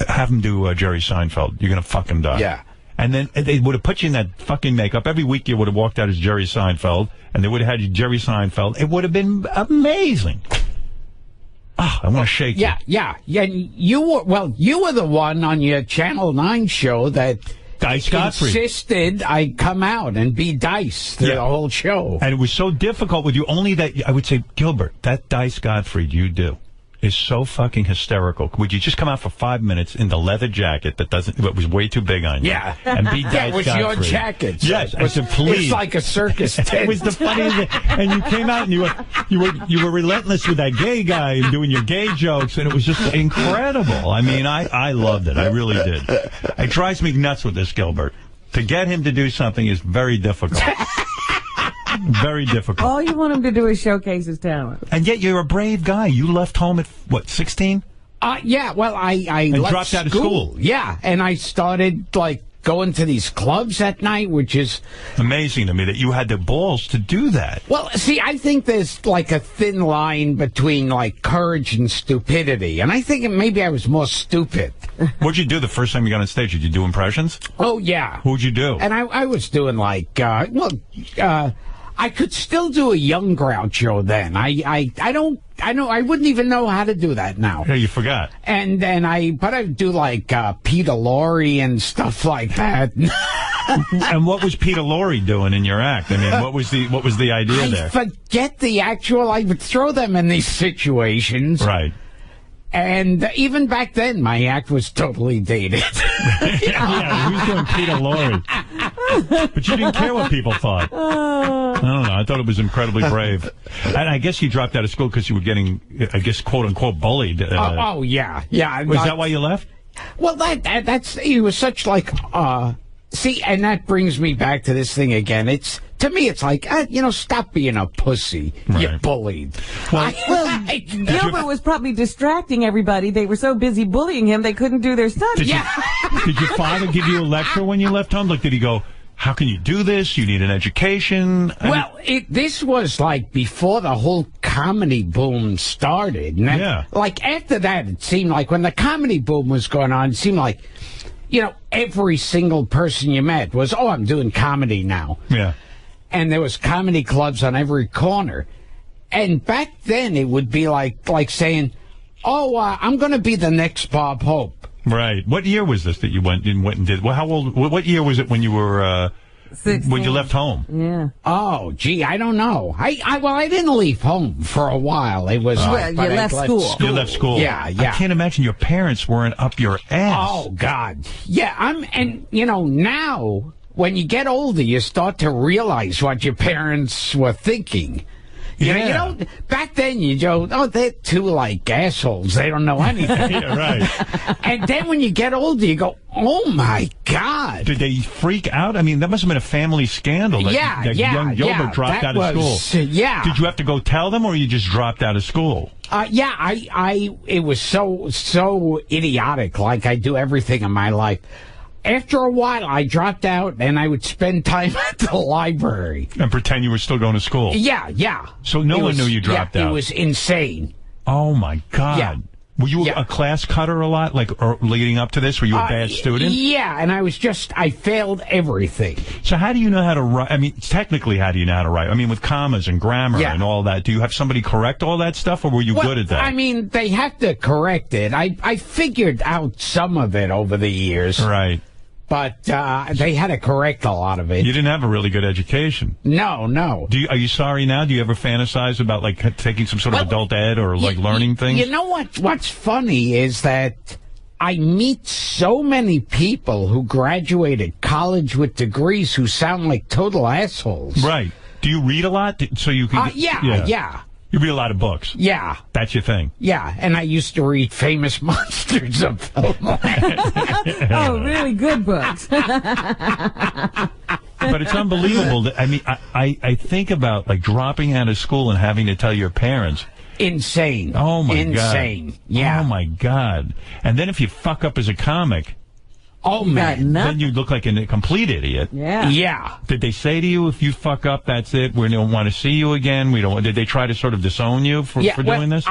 have him do Jerry Seinfeld. You're going to fucking die. Yeah. And then they would have put you in that fucking makeup. Every week you would have walked out as Jerry Seinfeld, and they would have had you Jerry Seinfeld. It would have been amazing. Oh, I want to shake you. Yeah. You were the one on your Channel 9 show that Dice Godfrey insisted I come out and be Dice through the whole show. And it was so difficult with you, only that I would say, Gilbert, that Dice Godfrey you do is so fucking hysterical. Would you just come out for 5 minutes in the leather jacket that was way too big on you? Yeah. And be Dice That was Godfrey. your jacket. Yes. I said, please. It's like a circus tent. It was the funniest thing. And you came out and you were relentless with that gay guy and doing your gay jokes, and it was just incredible. I mean, I loved it. I really did. It drives me nuts with this Gilbert. To get him to do something is very difficult. Very difficult. All you want him to do is showcase his talent. And yet you're a brave guy. You left home at, what, 16? Yeah, well, I left dropped out of school. Yeah, and I started, like, going to these clubs at night, which is amazing to me that you had the balls to do that. Well, see, I think there's, like, a thin line between, like, courage and stupidity. And I think maybe I was more stupid. What'd you do the first time you got on stage? Did you do impressions? Oh, yeah. Who'd you do? And I was doing, like, I could still do a young Groucho then. I wouldn't even know how to do that now. Yeah, you forgot. And then but I would do like Peter Lorre and stuff like that. And what was Peter Lorre doing in your act? I mean, what was the idea there? I forget the actual. I would throw them in these situations. Right. And even back then, my act was totally dated. Yeah, he was doing Peter Lorre. But you didn't care what people thought. I don't know. I thought it was incredibly brave. And I guess you dropped out of school because you were getting, I guess, quote-unquote bullied. Yeah. Was that why you left? Well, he was such like, see, and that brings me back to this thing again. To me, it's like, stop being a pussy. Right. You're bullied. Well, Gilbert was probably distracting everybody. They were so busy bullying him, they couldn't do their stuff. Did your father give you a lecture when you left home? Like, did he go, how can you do this? You need an education. This was like before the whole comedy boom started. And like after that, it seemed like when the comedy boom was going on, it seemed like, every single person you met was, I'm doing comedy now. Yeah. And there was comedy clubs on every corner. And back then it would be like saying, I'm going to be the next Bob Hope. Right. What year was this that you went and did? Well, how old? What year was it when you were 16. When you left home? Yeah. Oh, gee, I don't know. I didn't leave home for a while. It was you left school. You left school. Yeah. I can't imagine your parents weren't up your ass. Oh God. Yeah. Now when you get older, you start to realize what your parents were thinking. Back then you go, they're two like assholes. They don't know anything. Yeah, right. And then when you get older, you go, oh my God. Did they freak out? I mean, that must have been a family scandal. That young Gilbert dropped out of school. Yeah. Did you have to go tell them, or you just dropped out of school? It was so idiotic, like I do everything in my life. After a while, I dropped out, and I would spend time at the library. And pretend you were still going to school? Yeah. So no one knew you dropped out? It was insane. Oh, my God. Yeah. Were you a class cutter a lot, or leading up to this? Were you a bad student? Yeah, and I failed everything. So how do you know how to write? I mean, technically, how do you know how to write? I mean, with commas and grammar and all that. Do you have somebody correct all that stuff, or were you good at that? I mean, they have to correct it. I figured out some of it over the years. Right. but they had to correct a lot of it. You didn't have a really good education. No. Are you sorry now? Do you ever fantasize about like taking some sort of adult ed or like learning things? You know what's funny is that I meet so many people who graduated college with degrees who sound like total assholes. Right. Do you read a lot so you can? Yeah. You read a lot of books. Yeah. That's your thing. Yeah, and I used to read Famous Monsters of Filmland. Oh, really good books. But it's unbelievable. I mean, I think about like dropping out of school and having to tell your parents. Insane. Oh, my God. Insane. Yeah. Oh, my God. And then if you fuck up as a comic... Oh, man. Then you look like a complete idiot. Yeah. Yeah. Did they say to you, if you fuck up, that's it? We don't want to see you again? Did they try to sort of disown you for doing this?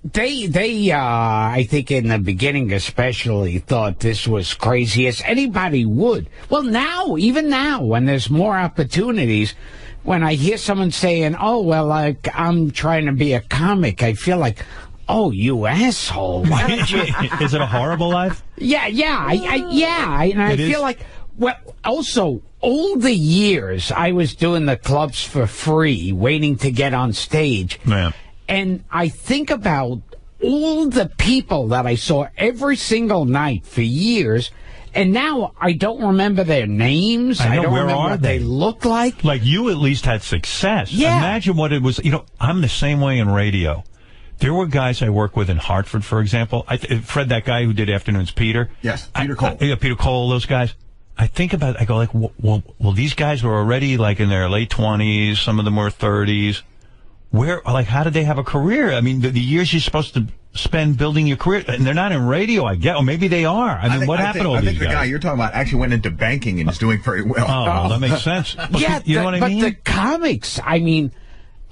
They I think in the beginning especially, thought this was crazy as anybody would. Well, even now, when there's more opportunities... When I hear someone saying, oh, well, like, I'm trying to be a comic, I feel like, oh, you asshole. Why don't you... Is it a horrible life? Yeah. I feel like, well, also, all the years I was doing the clubs for free, waiting to get on stage. Man. And I think about all the people that I saw every single night for years. And now I don't remember their names. I don't remember what they look like. Like, you at least had success. Yeah. Imagine what it was. You know, I'm the same way in radio. There were guys I work with in Hartford, for example. Fred, that guy who did Afternoons, Peter. Yes, Peter Cole. Peter Cole, those guys. I think about it, I go like, well, these guys were already like in their late 20s. Some of them were 30s. How did they have a career? I mean, the years you're supposed to spend building your career, and they're not in radio, I get, or maybe they are. I mean, what happened to all these guys? I think the guy you're talking about actually went into banking and is doing very well. Oh, well, that makes sense. But you know what I mean? But the comics, I mean,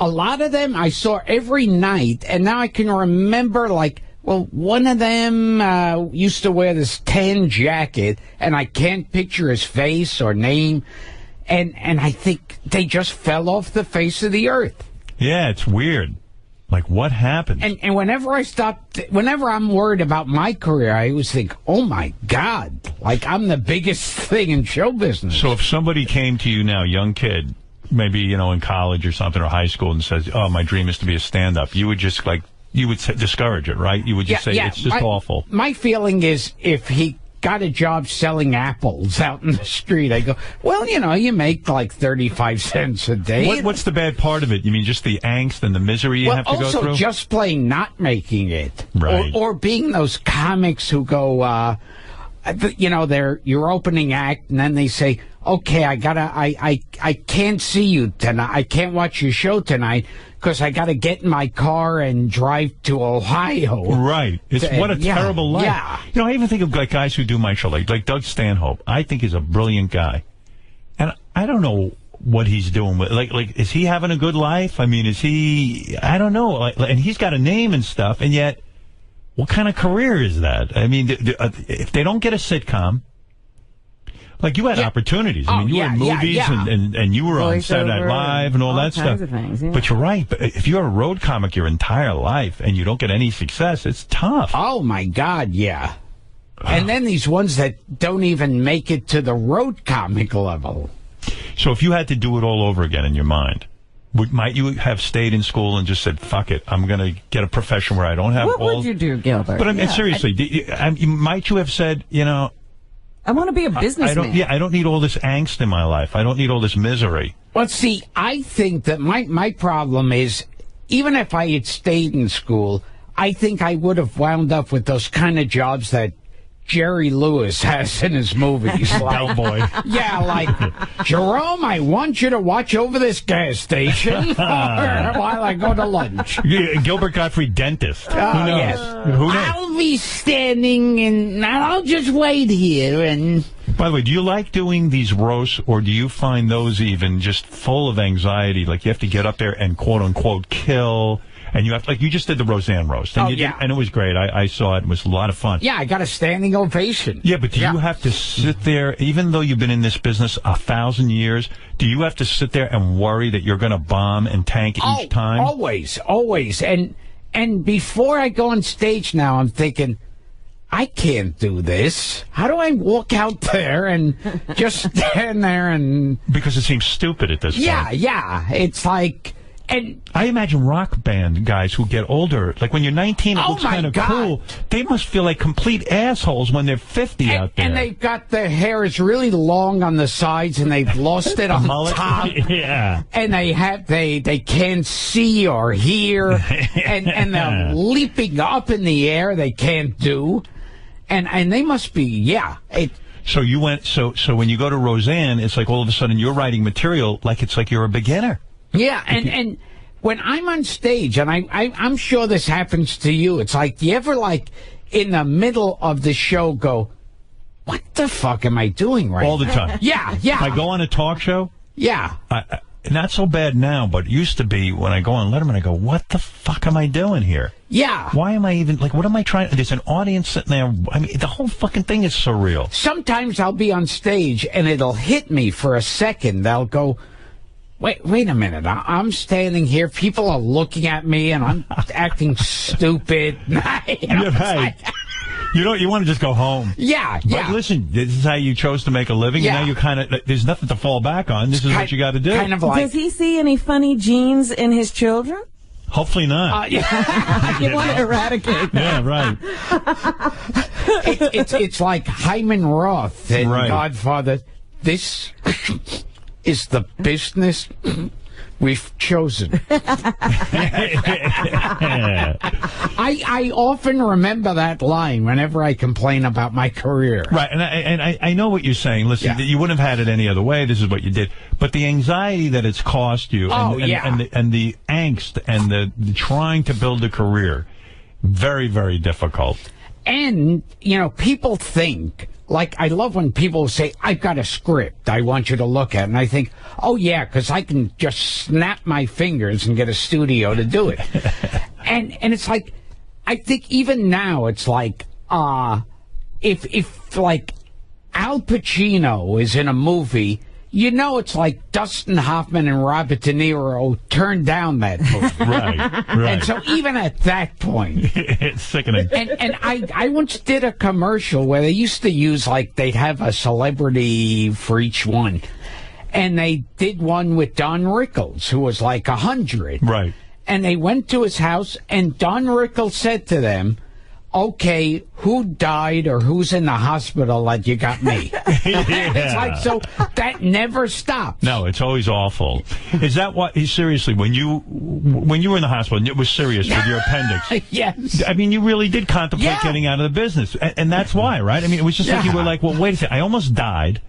a lot of them I saw every night, and now I can remember, like, well, one of them used to wear this tan jacket, and I can't picture his face or name, and I think they just fell off the face of the earth. Yeah, it's weird. Like, what happened? And whenever I'm worried about my career, I always think, oh, my God, like, I'm the biggest thing in show business. So if somebody came to you now, young kid, maybe, you know, in college or something, or high school, and says, oh, my dream is to be a stand-up, you would just, like, discourage it, right? You would just say, it's just awful. My feeling is if he got a job selling apples out in the street, I go, well, you know, you make like 35 cents a day. What's the bad part of it? You mean just the angst and the misery you have to go through? Also, just plain not making it. Right. Or being those comics who go, you know, your opening act, and then they say, okay, I can't see you tonight. I can't watch your show tonight because I got to get in my car and drive to Ohio. Right. What a terrible life. Yeah. You know, I even think of like guys who do my show, like Doug Stanhope. I think he's a brilliant guy. And I don't know what he's doing with, like, is he having a good life? I mean, I don't know. And he's got a name and stuff, and yet, what kind of career is that? I mean, if they don't get a sitcom, like you had opportunities. I mean, you were in movies and you were on Saturday Night Live and all that stuff. Things, But you're right. But if you're a road comic your entire life and you don't get any success, it's tough. Oh, my God, yeah. And then these ones that don't even make it to the road comic level. So if you had to do it all over again in your mind, might you have stayed in school and just said, fuck it, I'm going to get a profession where I don't have What would you do, Gilbert? But I mean, seriously, might you have said, you know, I want to be a businessman. I don't need all this angst in my life. I don't need all this misery. Well, see, I think that my problem is, even if I had stayed in school, I think I would have wound up with those kind of jobs that Jerry Lewis has in his movies. Like, Bellboy. Yeah, like, Jerome, I want you to watch over this gas station while I go to lunch. Gilbert Gottfried, dentist. Who knows? Yes. Who knows? I'll be standing and I'll just wait here and... By the way, do you like doing these roasts, or do you find those even just full of anxiety? Like, you have to get up there and quote-unquote kill... And you have, like, you just did the Roseanne roast. And and it was great. I saw it. It was a lot of fun. Yeah, I got a standing ovation. Yeah, but do you have to sit there, even though you've been in this business 1,000 years, do you have to sit there and worry that you're going to bomb and tank each time? Always. And before I go on stage now, I'm thinking, I can't do this. How do I walk out there and just stand there and... Because it seems stupid at this point. Yeah. It's like... And I imagine rock band guys who get older, like when you're 19, it looks kind of cool. They must feel like complete assholes when they're 50 out there. And they've got their hair is really long on the sides, and they've lost it on top. Yeah. And they can't see or hear, and they're leaping up in the air. They can't do, and they must be So you went. So when you go to Roseanne, it's like all of a sudden you're writing material like it's like you're a beginner. Yeah, and when I'm on stage, and I'm sure this happens to you, it's like, do you ever, like, in the middle of the show go, what the fuck am I doing right now? All the time. Yeah. I go on a talk show. Yeah. Not so bad now, but it used to be when I go on Letterman, I go, what the fuck am I doing here? Yeah. Why am I even, like, what am I trying? There's an audience sitting there. I mean, the whole fucking thing is surreal. Sometimes I'll be on stage, and it'll hit me for a second. They'll go... Wait a minute. I'm standing here. People are looking at me, and I'm acting stupid. You want to just go home. Yeah. But listen, this is how you chose to make a living, and now you kind of, there's nothing to fall back on. This is what you got to do. Kind of like, does he see any funny genes in his children? Hopefully not. You want to eradicate that. Yeah, right. It's like Hyman Roth in Godfather. This... is the business we've chosen. I often remember that line whenever I complain about my career. Right, and I know what you're saying. Listen, you wouldn't have had it any other way. This is what you did. But the anxiety that it's cost you, and the angst, and the trying to build a career, very, very difficult. And, people think... Like, I love when people say, I've got a script I want you to look at. And I think, oh, yeah, because I can just snap my fingers and get a studio to do it. and it's like, I think even now it's like, if like, Al Pacino is in a movie... it's like Dustin Hoffman and Robert De Niro turned down that movie. Right. And so even at that point... it's sickening. And I once did a commercial where they used to use, like, they'd have a celebrity for each one. And they did one with Don Rickles, who was like 100. Right. And they went to his house, and Don Rickles said to them... Okay, who died or who's in the hospital that you got me? It's like, so that never stops. No, it's always awful. Is that what, seriously, when you were in the hospital, and it was serious with your appendix? Yes. I mean, you really did contemplate getting out of the business. And that's why, right? I mean, it was just like you were like, well, wait a second, I almost died.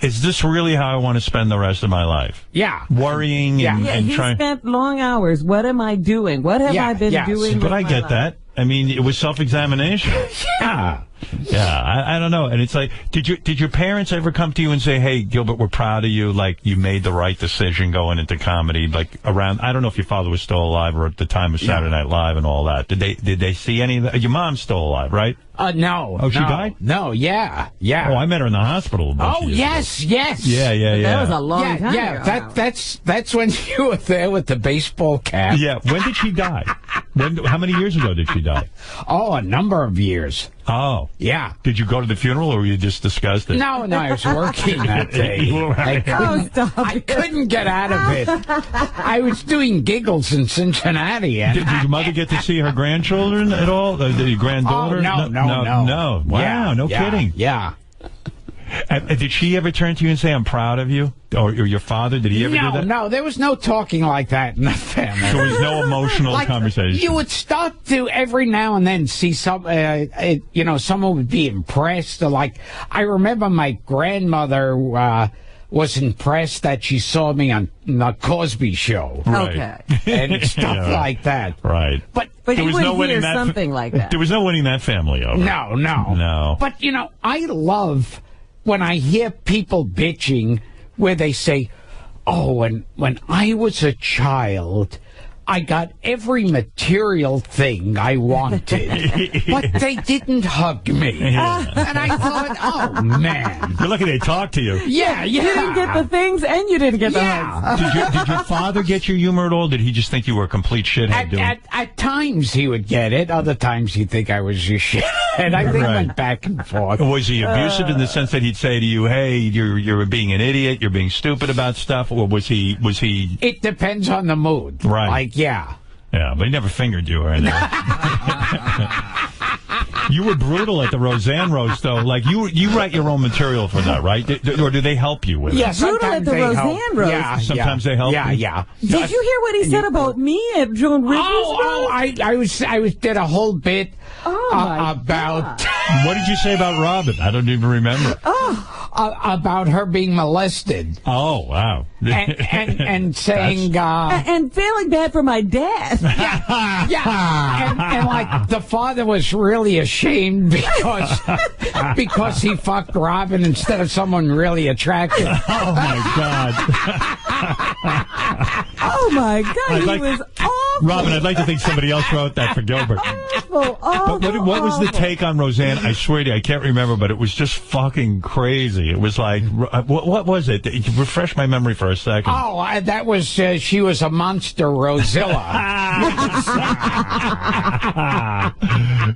Is this really how I want to spend the rest of my life? Yeah. Worrying and trying. He spent long hours. What am I doing? What have I been doing? But I get that. I mean, it was self-examination. Yeah. I don't know. And it's like, did your parents ever come to you and say, hey, Gilbert, we're proud of you, like you made the right decision going into comedy, like around, I don't know if your father was still alive or at the time of Saturday Night Live and all that. Did they see any of that? Your mom's still alive, right? No. Oh, she died? No, yeah. Oh, I met her in the hospital. Yes. Yeah. That was a long time ago. That's when you were there with the baseball cap. Yeah. When did she die? How many years ago did she die? Oh, a number of years. Oh. Yeah. Did you go to the funeral, or were you just disgusted? No, I was working that day. I couldn't get out of it. I was doing giggles in Cincinnati. Did your mother get to see her grandchildren at all? Your granddaughter? Oh, no. Wow, no kidding. Yeah. Did she ever turn to you and say, I'm proud of you? Or your father, did he ever do that? No, there was no talking like that in the family. So there was no emotional conversation? You would start to every now and then see someone would be impressed. Or like, I remember my grandmother was impressed that she saw me on the Cosby Show. Right. Okay. And stuff like that. Right. But you would hear something like that. There was no winning that family over. No. But, I love when I hear people bitching where they say, oh, when I was a child, I got every material thing I wanted, but they didn't hug me. Yeah. And I thought, oh, man. You're lucky they talked to you. Yeah. You didn't get the things, and you didn't get the hugs. Did your father get your humor at all? Did he just think you were a complete shithead? At times he would get it. Other times he'd think I was just shit. And I think it went back and forth. Was he abusive in the sense that he'd say to you, hey, you're being an idiot, you're being stupid about stuff? Or was he... It depends on the mood. Right. Like, yeah. Yeah, but he never fingered you or anything. You were brutal at the Roseanne roast, though. Like, you write your own material for that, right? Or do they help you with it? Yeah, brutal at the Roseanne roast. Yeah, sometimes they help. Yeah. Did you hear what he said about me at Joan Rivers' roast? I did a whole bit about. God. What did you say about Robin? I don't even remember. About her being molested. Oh, wow. And saying and feeling bad for my dad. and like the father was really ashamed because he fucked Robin instead of someone really attractive. Oh my God. Oh my God, he was awful. Robin, I'd like to think somebody else wrote that for Gilbert. Awful. But what was the take on Roseanne? I swear to you, I can't remember, but it was just fucking crazy. It was like, what was it? Refresh my memory for a second. Oh, that was, she was a monster Rosilla.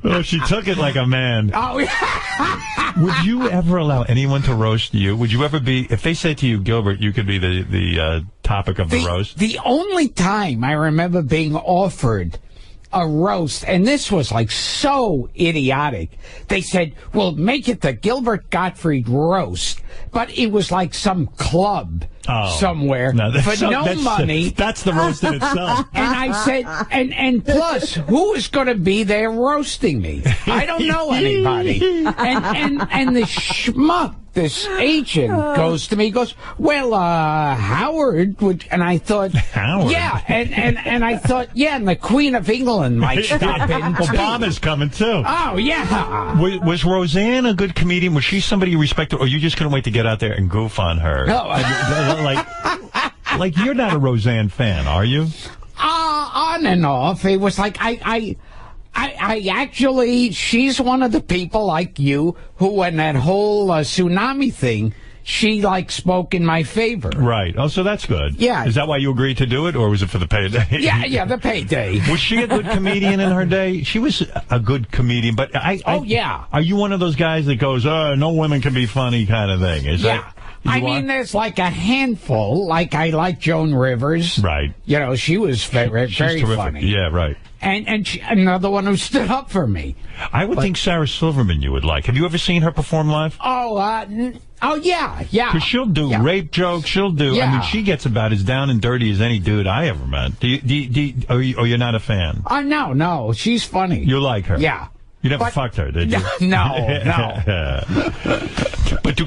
Well, she took it like a man. Oh, yeah. Would you ever allow anyone to roast you? Would you ever be, if they said to you, Gilbert, you could be the topic of the roast? The only time I remember being offered a roast, and this was like so idiotic. They said, well, make it the Gilbert Gottfried roast. But it was like some club somewhere for no money. That's the roast in itself. And I said, and plus, who is going to be there roasting me? I don't know anybody. And the schmuck, this agent, goes to me, goes, well, Howard would, and I thought, Howard? Yeah, and I thought, yeah, and the Queen of England might stop in, too. Obama's coming, too. Oh, yeah. Was Roseanne a good comedian? Was she somebody you respected, or you just couldn't wait to get out there and goof on her? Like you're not a Roseanne fan, are you? On and off. It was like, I actually, she's one of the people like you who, when that whole tsunami thing, she like spoke in my favor. Right. Oh, so that's good. Yeah. Is that why you agreed to do it, or was it for the payday? Yeah, the payday. Was she a good comedian in her day? She was a good comedian, but yeah. Are you one of those guys that goes, no women can be funny kind of thing? Is that... I mean, there's like a handful. Like, I like Joan Rivers. Right. You know, she was very funny. Yeah, right. And she, another one who stood up for me. I would think Sarah Silverman you would like. Have you ever seen her perform live? Oh, yeah. Because she'll do rape jokes. She'll do... Yeah. I mean, she gets about as down and dirty as any dude I ever met. Or you're not a fan? No. She's funny. You like her? Yeah. You never fucked her, did you? No. But do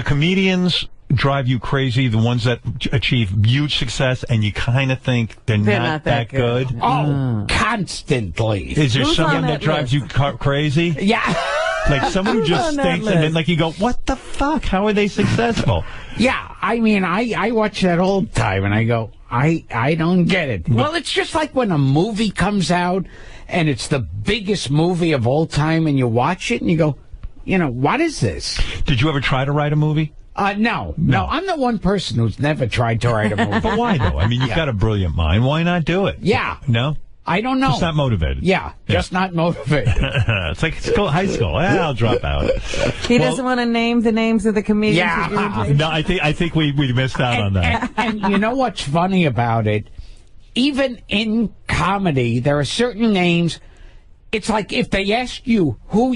comedians drive you crazy, the ones that achieve huge success, and you kind of think they're not that good? Oh, constantly. Is there someone that drives you crazy? Yeah. Like someone who just stinks, and then like you go, what the fuck? How are they successful? Yeah, I mean, I watch that all the time, and I go, I don't get it. Well, it's just like when a movie comes out, and it's the biggest movie of all time, and you watch it, and you go, what is this? Did you ever try to write a movie? No. I'm the one person who's never tried to write a movie. But why, though? I mean, you've got a brilliant mind. Why not do it? Yeah. No? I don't know. Just not motivated. Yeah, just not motivated. It's like high school. I'll drop out. He doesn't want to name the names of the comedians. Yeah. No, I think we missed out on that. And you know what's funny about it? Even in comedy, there are certain names. It's like if they ask you who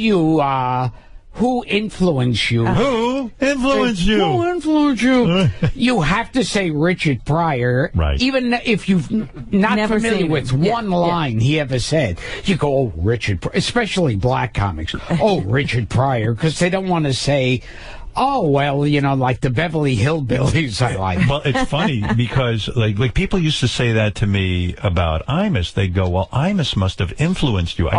influenced you. Who influenced you? Who influenced you? You have to say Richard Pryor. Right. Even if you've not Never familiar seen with him. one line he ever said. You go, oh, Richard Pryor. Especially black comics. Oh, Richard Pryor. Because they don't want to say, oh, well, like the Beverly Hillbillies I like. Well, it's funny because like people used to say that to me about Imus. They'd go, well, Imus must have influenced you. I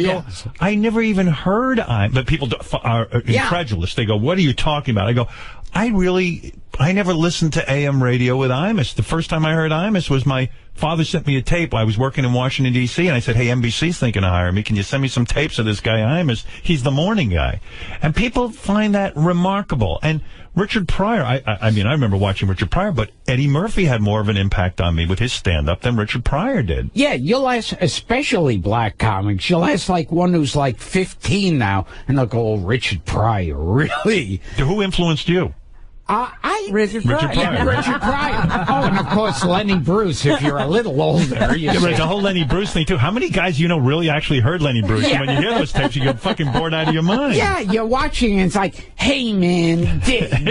go, I never even heard Imus. But people are incredulous. They go, what are you talking about? I go, I really I never listened to AM radio with Imus. The first time I heard Imus was my father sent me a tape. I was working in Washington, D.C., and I said, hey, NBC's thinking of hiring me. Can you send me some tapes of this guy Imus? He's the morning guy. And people find that remarkable. And Richard Pryor, I mean, I remember watching Richard Pryor, but Eddie Murphy had more of an impact on me with his stand-up than Richard Pryor did. Yeah, you'll ask, especially black comics, you'll ask like one who's like 15 now, and they'll go, oh, Richard Pryor, really? Who influenced you? Richard Pryor. Yeah, Richard Pryor. Oh, and of course, Lenny Bruce, if you're a little older. Yeah, right, the whole Lenny Bruce thing, too. How many guys you know really actually heard Lenny Bruce? Yeah. And when you hear those tapes, you get fucking bored out of your mind. Yeah, you're watching, and it's like, hey, man, Dick. And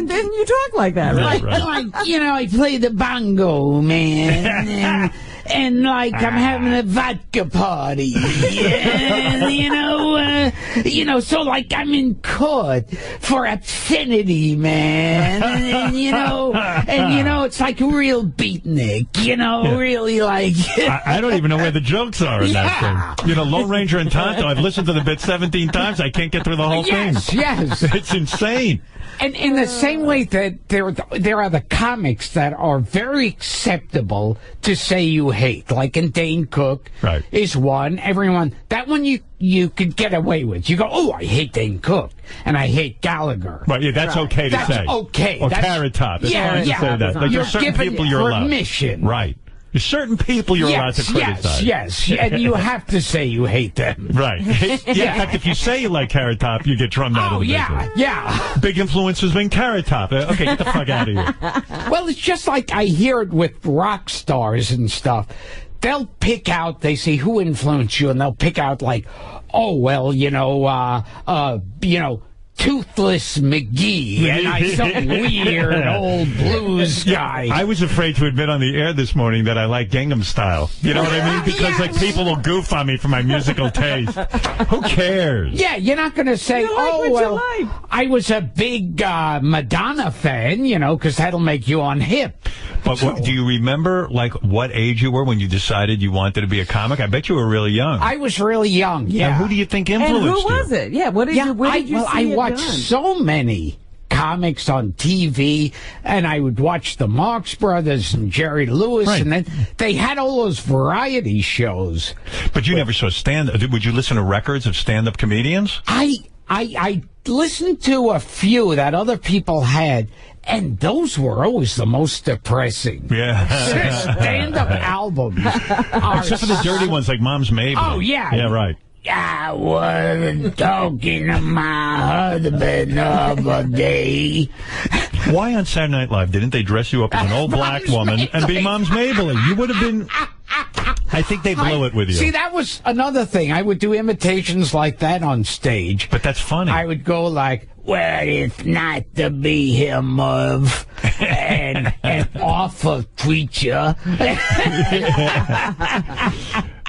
then you talk like that, right? Like, you know, I play the bongo, man. And like I'm having a vodka party, and you know, so like I'm in court for obscenity, man, and you know, it's like a real beatnik, really like. I don't even know where the jokes are in that thing. You know, Lone Ranger and Tonto. I've listened to the bit 17 times. I can't get through the whole thing. Yes. It's insane. And in the same way that there are the comics that are very acceptable to say you hate, like in Dane Cook is one. Everyone, that one you could get away with. You go, oh, I hate Dane Cook and I hate Gallagher. Right, yeah, that's okay to say. That's okay. Or Carrot Top. It's fine to say that. Like, You're there's certain given people you're allowed. permission. Right. There's certain people you're allowed to criticize. Yes, and you have to say you hate them. Right. Yeah, in fact, if you say you like Carrot Top, you get drummed out of the business. Yeah. Big influence has been Carrot Top. Okay, get the fuck out of here. Well, it's just like I hear it with rock stars and stuff. They'll pick out, they say, who influenced you, and they'll pick out like, oh, well, Toothless McGee, and I some weird old blues guy. I was afraid to admit on the air this morning that I like Gangnam Style. You know what I mean? Because like people will goof on me for my musical taste. Who cares? Yeah, you're not going to say, I was a big Madonna fan, because that'll make you unhip. But do you remember, like, what age you were when you decided you wanted to be a comic? I bet you were really young. I was really young, yeah. And who do you think influenced you? And who was it? Yeah, where did you see I watched so many comics on TV, and I would watch the Marx Brothers and Jerry Lewis, and then they had all those variety shows. But you never saw stand-up. Would you listen to records of stand-up comedians? I listened to a few that other people had, and those were always the most depressing. Yeah. Stand-up albums. Except for the dirty ones like Mom's Mabel. Oh, yeah. Yeah, right. I was talking to my husband the other day. Why on Saturday Night Live didn't they dress you up as an old black woman and be Mom's Mabel? You would have been... I think they blew it with you. See, that was another thing. I would do imitations like that on stage. But that's funny. I would go like, well, it's not to be him of an awful creature.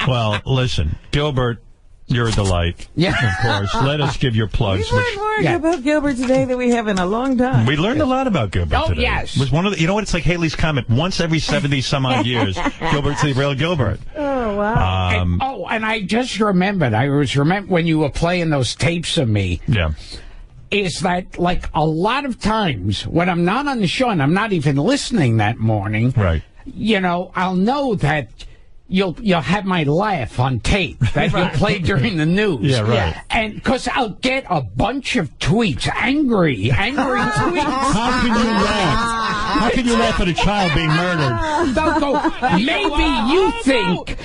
Well, listen, Gilbert, you're a delight. Yeah. Of course. Let us give your plugs. We learned more about Gilbert today than we have in a long time. We learned a lot about Gilbert today. Yes. It was one of the, you know what? It's like Haley's Comet. Once every 70-some-odd years, Gilbert's the real Gilbert. Oh, wow. And I just remembered, when you were playing those tapes of me. Yeah. Is that, like, a lot of times when I'm not on the show and I'm not even listening that morning, right? I'll know that you'll have my laugh on tape that you'll play during the news. Yeah, right. And because I'll get a bunch of tweets, angry tweets. How can you laugh? How can you laugh at a child being murdered? They'll go, maybe you think.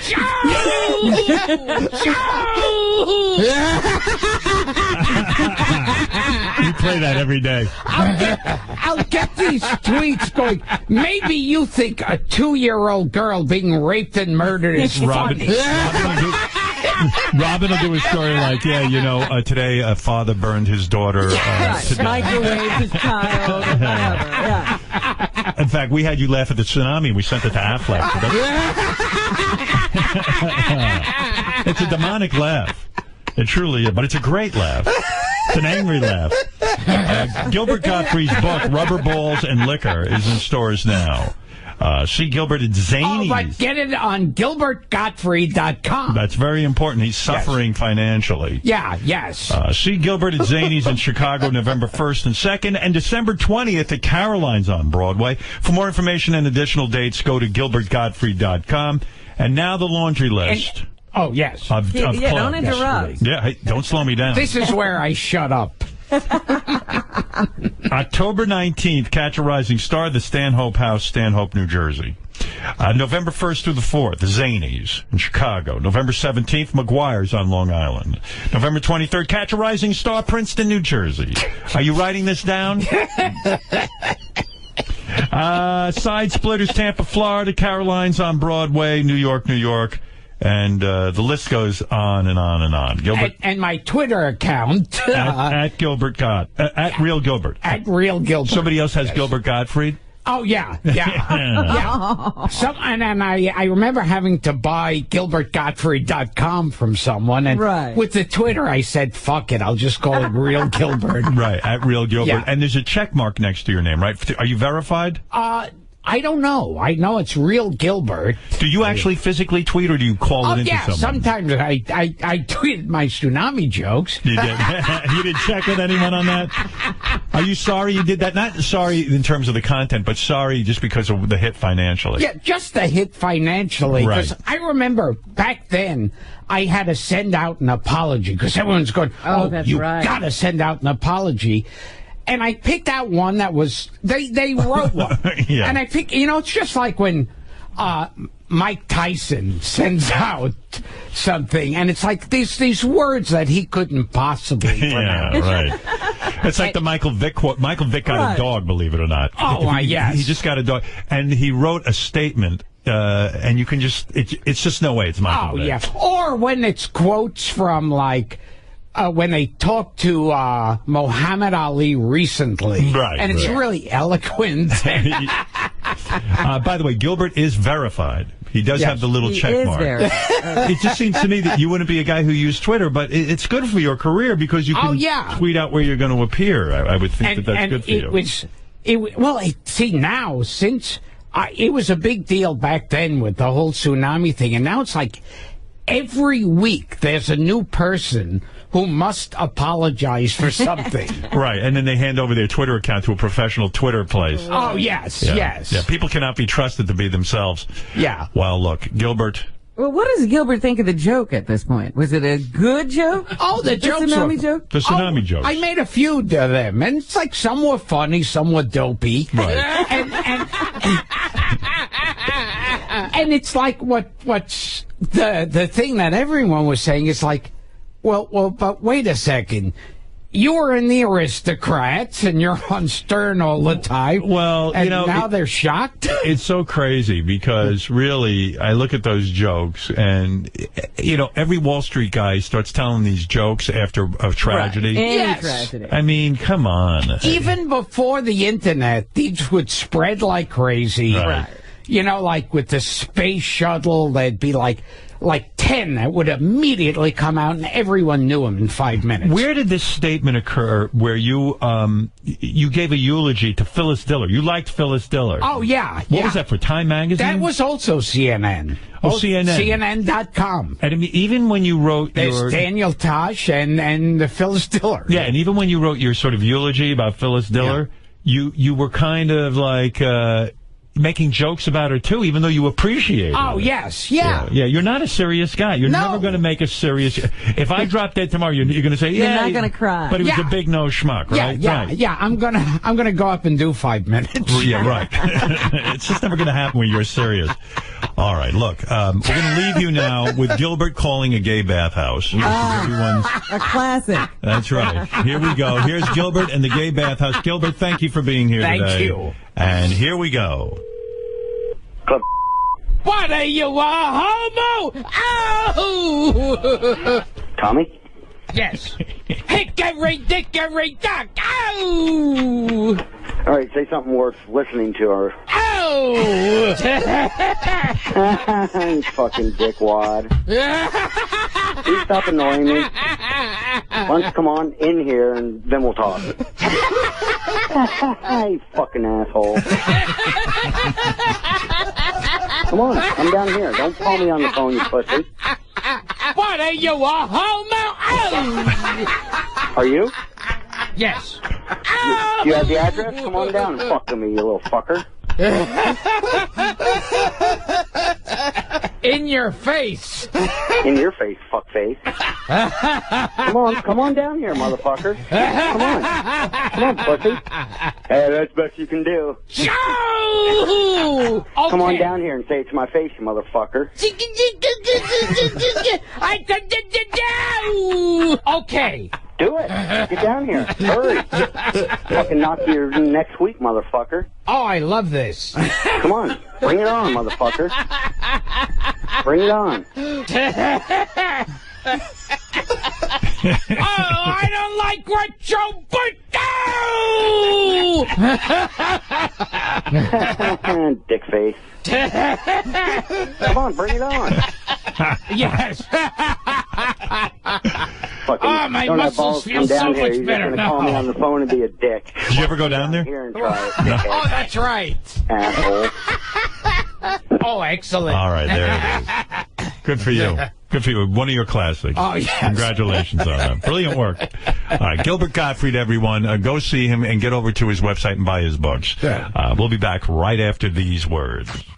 You play that every day. I'll get these tweets going, maybe you think a 2-year-old girl being raped and murdered is funny. Robin will do a story like, today a father burned his daughter. Microwave his child. Yeah. In fact, we had you laugh at the tsunami. We sent it to Affleck. It's a demonic laugh. It truly is, but it's a great laugh. It's an angry laugh. Gilbert Gottfried's book, Rubber Balls and Liquor, is in stores now. See Gilbert at Zanies. Oh, but get it on GilbertGottfried.com. That's very important. He's suffering financially. Yeah, yes. See Gilbert at Zanies in Chicago, November 1st and 2nd, and December 20th at Caroline's on Broadway. For more information and additional dates, go to GilbertGottfried.com. And now the laundry list. Oh, yes. Of don't clubs. interrupt. Yeah, hey, don't slow me down. This is where I shut up. October 19th, Catch a Rising Star, the Stanhope House, Stanhope, New Jersey. November 1st through the 4th, the Zanies in Chicago. November 17th, McGuire's on Long Island. November 23rd, Catch a Rising Star, Princeton, New Jersey. Are you writing this down? Side Splitters, Tampa, Florida. Caroline's on Broadway, New York, New York. And the list goes on and on and on. Gilbert, and my Twitter account. at Gilbert at Real Gilbert. At Real Gilbert. Somebody else has Gilbert Gottfried? Oh, yeah. And I remember having to buy GilbertGottfried.com from someone. And with the Twitter, I said, fuck it. I'll just call it Real Gilbert. Right, at Real Gilbert. Yeah. And there's a check mark next to your name, right? Are you verified? I don't know. I know it's Real Gilbert. Do you actually physically tweet, or do you call it into someone? Sometimes I tweeted my tsunami jokes. You did. You didn't check with anyone on that? Are you sorry you did that? Not sorry in terms of the content, but sorry just because of the hit financially. Yeah, just the hit financially. Right. I remember back then I had to send out an apology because everyone's going, you got to send out an apology. And I picked out one that was, they wrote one. Yeah. And I picked, it's just like when Mike Tyson sends out something, and it's like these words that he couldn't possibly pronounce. Yeah, right. It's like the Michael Vick quote. Michael Vick got a dog, believe it or not. Oh, yes. He just got a dog. And he wrote a statement, and you can just, it's just no way it's Michael Vick. Yeah. Or when it's quotes from, like, when they talked to Muhammad Ali recently. Right. And it's really eloquent. By the way, Gilbert is verified. He does have the little check mark. It just seems to me that you wouldn't be a guy who used Twitter, but it's good for your career because you can tweet out where you're going to appear. I would think that's good for you. See, now, since it was a big deal back then with the whole tsunami thing, and now it's like every week there's a new person who must apologize for something. Right, and then they hand over their Twitter account to a professional Twitter place. Oh, yes. Yeah, people cannot be trusted to be themselves. Yeah. Well, look, Gilbert. Well, what does Gilbert think of the joke at this point? Was it a good joke? Oh, the tsunami joke? The tsunami joke. I made a few of them, and it's like some were funny, some were dopey. Right. And it's like what's the thing that everyone was saying is like, well, but wait a second. You were in the Aristocrats, and you're on Stern all the time. Well, and now they're shocked. It's so crazy because really, I look at those jokes, and every Wall Street guy starts telling these jokes after a tragedy. Right. Any tragedy. I mean, come on. Even before the internet, these would spread like crazy. Right. Like with the space shuttle, there'd be like 10 that would immediately come out, and everyone knew them in 5 minutes. Where did this statement occur where you gave a eulogy to Phyllis Diller? You liked Phyllis Diller. Oh, yeah. What was that, for Time Magazine? That was also CNN. Oh, CNN. CNN.com. And I mean, even when you wrote There's Daniel Tosh and the Phyllis Diller. Yeah, and even when you wrote your sort of eulogy about Phyllis Diller, you were kind of like... making jokes about her, too, even though you appreciate it. Oh, yes, yeah. Yeah, you're not a serious guy. You're never going to make a serious... If I drop dead tomorrow, you're going to say, You're not going to cry. But he was a big nose schmuck, right? Yeah, I'm gonna go up and do 5 minutes. Yeah, right. It's just never going to happen when you're serious. All right, look, we're going to leave you now with Gilbert calling a gay bathhouse. A classic. That's right. Here we go. Here's Gilbert and the gay bathhouse. Gilbert, thank you for being here today. Thank you. And here we go. What are you, a homo? Ow! Tommy? Yes. Hickory dickory dock. Ow! All right, say something worth listening to. Or... Ow! You fucking dickwad. Please stop annoying me. Why don't you come on in here and then we'll talk. You fucking asshole. Come on, come down here. Don't call me on the phone, you pussy. What are you, a homo? Are you? Yes. Do you have the address? Come on down and fuck with me, you little fucker. In your face. In your face, fuckface. Come on down here, motherfucker. Come on, pussy. Hey, that's the best you can do. Okay. Come on down here and say it to my face, you motherfucker. Okay. Do it. Get down here. Hurry. Fucking knock you next week, motherfucker. Oh, I love this. Come on. Bring it on, motherfucker. Bring it on. Oh, I don't like Groucho, but Dick face. Come on, bring it on. Yes. Fucking, my muscles feel so much better now. You're just gonna call me on the phone and be a dick. Did you ever go down there? Here and try it. Oh, that's right. Asshole. Oh, excellent. All right, there it is. Good for you. Good for you. One of your classics. Oh, yes. Congratulations on that. Brilliant work. All right, Gilbert Gottfried, everyone. Go see him and get over to his website and buy his books. We'll be back right after these words.